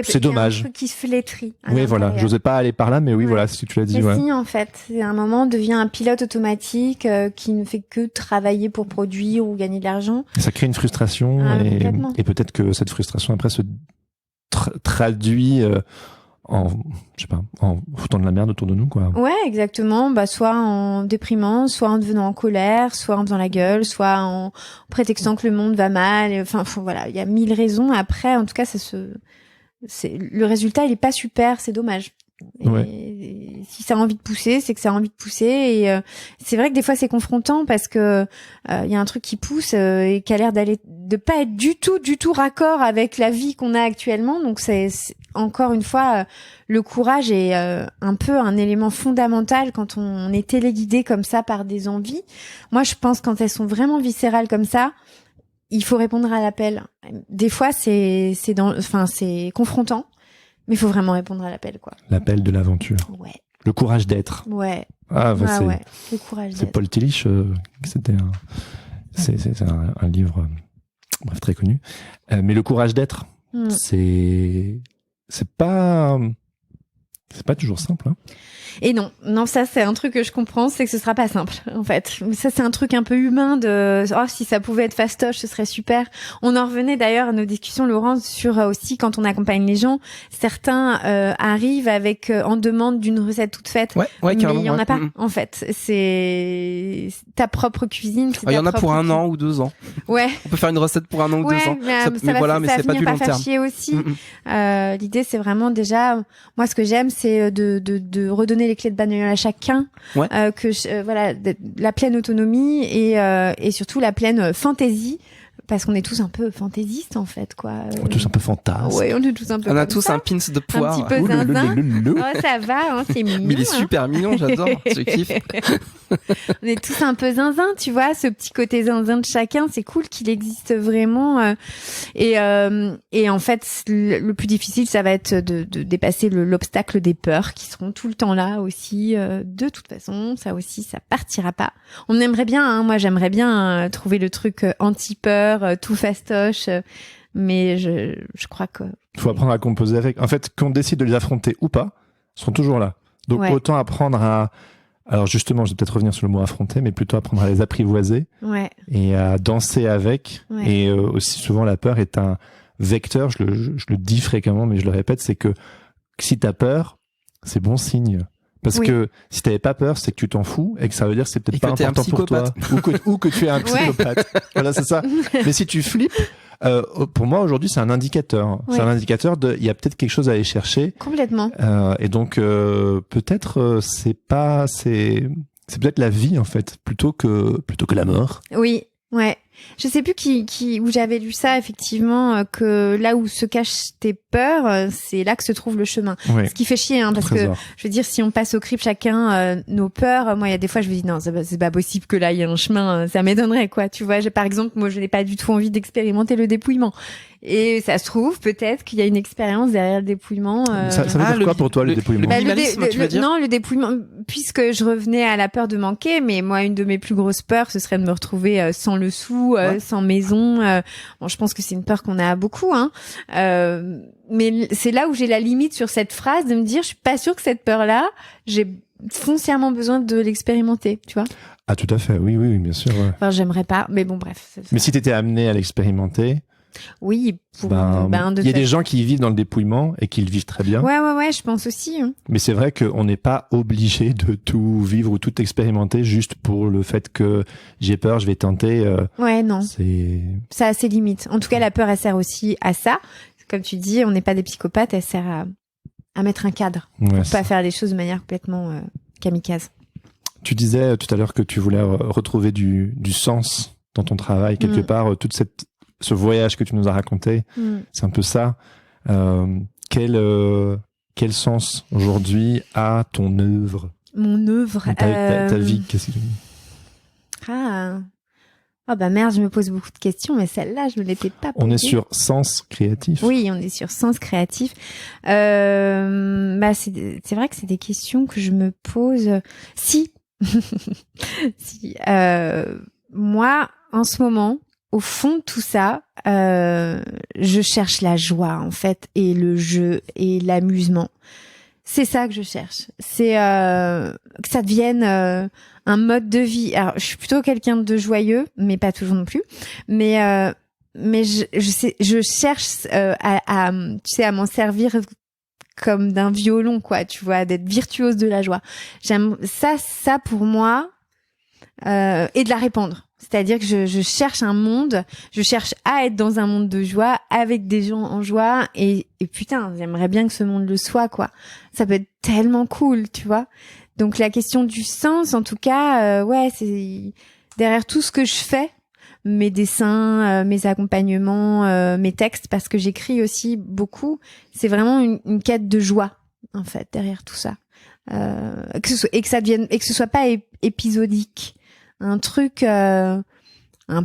c'est dommage. Un truc qui se flétrit. Oui, voilà. J'osais pas aller par là, mais oui, voilà, si tu l'as dit. Mais ouais. si, en fait, c'est un moment devient un pilote automatique qui ne fait que travailler pour produire ou gagner de l'argent. Et ça crée une frustration, et peut-être que cette frustration après se traduit en foutant de la merde autour de nous, quoi. Ouais, exactement. Bah, soit en déprimant, soit en devenant en colère, soit en faisant la gueule, soit en prétextant que le monde va mal. Enfin, voilà, il y a 1000 raisons. Après, en tout cas, le résultat, il est pas super, c'est dommage. Et si ça a envie de pousser, c'est que ça a envie de pousser. Et c'est vrai que des fois c'est confrontant parce que il y a un truc qui pousse et qui a l'air de pas être du tout raccord avec la vie qu'on a actuellement. Donc c'est encore une fois le courage est un peu un élément fondamental quand on est téléguidé comme ça par des envies. Moi, je pense quand elles sont vraiment viscérales comme ça, il faut répondre à l'appel. Des fois, c'est confrontant, mais il faut vraiment répondre à l'appel, quoi. L'appel de l'aventure. Ouais. Le courage d'être. Ouais. Ah, bah ouais. Le courage d'être. C'est Paul Tillich, c'est un livre, bref, très connu. Mais le courage d'être, c'est pas toujours simple, hein. Et non, ça c'est un truc que je comprends, c'est que ce sera pas simple en fait. Ça c'est un truc un peu humain de si ça pouvait être fastoche, ce serait super. On en revenait d'ailleurs à nos discussions, Laurence, sur aussi quand on accompagne les gens, certains arrivent avec en demande d'une recette toute faite, mais il y en a pas en fait. C'est ta propre cuisine. Il y en a pour 1 an ou 2 ans. Ouais. On peut faire une recette pour 1 an ou 2 ans. Mais c'est pas du long terme. Chier aussi. L'idée c'est vraiment déjà, moi ce que j'aime c'est de redonner les clés de bagnole à chacun, la pleine autonomie et surtout la pleine fantaisie, parce qu'on est tous un peu fantaisistes en fait, quoi. On est tous un peu fantasmes. Ouais, on est tous un peu. On a tous un pins de poire. Un petit peu zinzin. Oh, ça va, hein, c'est mignon. Mais il est super mignon, j'adore, je kiffe. On est tous un peu zinzin, tu vois, ce petit côté zinzin de chacun, c'est cool qu'il existe vraiment. Et en fait, le plus difficile, ça va être de dépasser l'obstacle des peurs qui seront tout le temps là aussi. De toute façon, ça aussi, ça partira pas. On aimerait bien, hein, moi j'aimerais bien trouver le truc anti-peur, tout fastoche, mais je crois que... Il faut apprendre à composer avec. En fait, qu'on décide de les affronter ou pas, ils seront toujours là. Donc autant apprendre à... Alors justement, je vais peut-être revenir sur le mot affronter, mais plutôt apprendre à les apprivoiser et à danser avec. Et aussi souvent, la peur est un vecteur, je le dis fréquemment, mais je le répète, c'est que si t'as peur, c'est bon signe. Parce que si t'avais pas peur, c'est que tu t'en fous et que ça veut dire que c'est peut-être pas important pour toi. Ou que tu es un psychopathe. Voilà, c'est ça. Mais si tu flippes, pour moi aujourd'hui c'est un indicateur. C'est un indicateur il y a peut-être quelque chose à aller chercher. Complètement. Et donc peut-être c'est peut-être la vie en fait plutôt que la mort. Oui. Ouais. Je sais plus où j'avais lu ça, effectivement, que là où se cachent tes peurs, c'est là que se trouve le chemin. Oui. Ce qui fait chier, hein, parce que, je veux dire, si on passe au crible chacun nos peurs, moi, il y a des fois, je me dis, non, c'est pas possible que là, il y ait un chemin, ça m'étonnerait, quoi. Tu vois, par exemple, moi, je n'ai pas du tout envie d'expérimenter le dépouillement. Et ça se trouve, peut-être qu'il y a une expérience derrière le dépouillement. Ça veut dire quoi pour toi, le dépouillement? Le minimalisme, tu veux dire? Non, le dépouillement, puisque je revenais à la peur de manquer, mais moi, une de mes plus grosses peurs, ce serait de me retrouver sans le sou, sans maison. Bon, je pense que c'est une peur qu'on a beaucoup, hein. Mais c'est là où j'ai la limite sur cette phrase de me dire, je suis pas sûre que cette peur-là, j'ai foncièrement besoin de l'expérimenter, tu vois. Ah, tout à fait. Oui, bien sûr. Ouais. Enfin, j'aimerais pas, mais bon, bref. Mais si t'étais amené à l'expérimenter. Oui, il y a des gens qui vivent dans le dépouillement et qui le vivent très bien. Ouais, je pense aussi. Hein. Mais c'est vrai qu'on n'est pas obligé de tout vivre ou tout expérimenter juste pour le fait que j'ai peur, je vais tenter. Ouais, non. Ça a ses limites. En tout cas, la peur, elle sert aussi à ça. Comme tu dis, on n'est pas des psychopathes, elle sert à mettre un cadre. Pour pas faire des choses de manière complètement kamikaze. Tu disais tout à l'heure que tu voulais retrouver du sens dans ton travail, quelque part, ce voyage que tu nous as raconté, c'est un peu ça. Quel sens aujourd'hui a ton œuvre? Mon œuvre. Ta vie, qu'est-ce que... Ah bah merde, je me pose beaucoup de questions, mais celle-là, je me l'étais pas posée. On est sur sens créatif. Oui, on est sur sens créatif. C'est vrai que c'est des questions que je me pose. Si, moi, en ce moment, au fond de tout ça, je cherche la joie en fait, et le jeu et l'amusement. C'est ça que je cherche. C'est que ça devienne un mode de vie. Alors, je suis plutôt quelqu'un de joyeux, mais pas toujours non plus. Mais je cherche à m'en servir comme d'un violon, quoi. Tu vois, d'être virtuose de la joie. J'aime ça pour moi, et de la répandre. C'est-à-dire que je cherche un monde, je cherche à être dans un monde de joie, avec des gens en joie, et putain, j'aimerais bien que ce monde le soit, quoi. Ça peut être tellement cool, tu vois. Donc la question du sens, en tout cas, c'est derrière tout ce que je fais, mes dessins, mes accompagnements, mes textes, parce que j'écris aussi beaucoup, c'est vraiment une quête de joie, en fait, derrière tout ça. Et que ce soit pas épisodique. Un truc un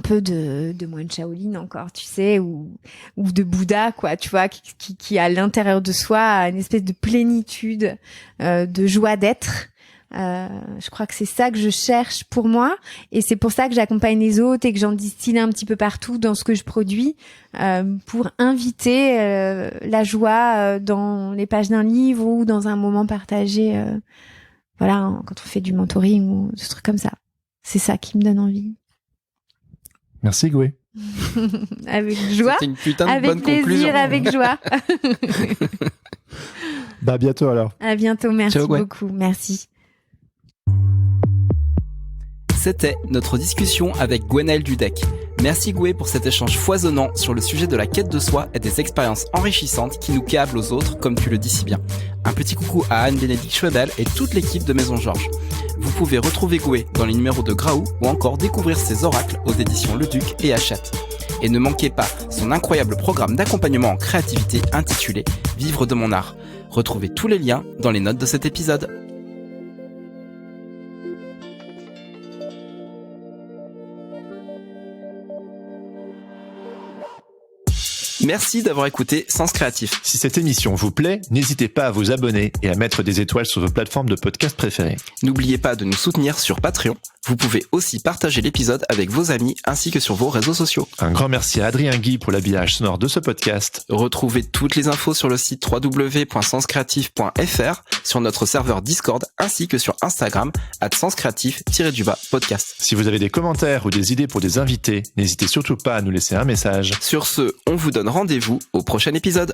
peu de moine Shaolin encore, tu sais, ou de Bouddha, quoi, tu vois, qui à l'intérieur de soi une espèce de plénitude, de joie d'être. Je crois que c'est ça que je cherche pour moi, et c'est pour ça que j'accompagne les autres et que j'en distille un petit peu partout dans ce que je produis, pour inviter la joie dans les pages d'un livre ou dans un moment partagé, voilà, quand on fait du mentoring ou des trucs comme ça. C'est ça qui me donne envie. Merci Goué. Avec joie. C'était une putain de avec bonne plaisir, conclusion. avec joie. Bah à bientôt alors. À bientôt, merci Ciao, Goué. beaucoup, merci. C'était notre discussion avec Gwenaëlle Dudek. Merci Goué pour cet échange foisonnant sur le sujet de la quête de soi et des expériences enrichissantes qui nous câblent aux autres, comme tu le dis si bien. Un petit coucou à Anne-Bénédicte Schwebel et toute l'équipe de Maison Georges. Vous pouvez retrouver Goué dans les numéros de Graou ou encore découvrir ses oracles aux éditions Le Duc et Hachette. Et ne manquez pas son incroyable programme d'accompagnement en créativité intitulé Vivre de mon art. Retrouvez tous les liens dans les notes de cet épisode. Merci d'avoir écouté Sens Créatif. Si cette émission vous plaît, n'hésitez pas à vous abonner et à mettre des étoiles sur vos plateformes de podcast préférées. N'oubliez pas de nous soutenir sur Patreon. Vous pouvez aussi partager l'épisode avec vos amis ainsi que sur vos réseaux sociaux. Un grand merci à Adrien Guy pour l'habillage sonore de ce podcast. Retrouvez toutes les infos sur le site www.senscreatif.fr, sur notre serveur Discord ainsi que sur Instagram @senscreatif_podcast. Si vous avez des commentaires ou des idées pour des invités, n'hésitez surtout pas à nous laisser un message. Sur ce, on vous donne rendez-vous au prochain épisode.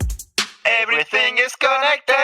Everything is connected.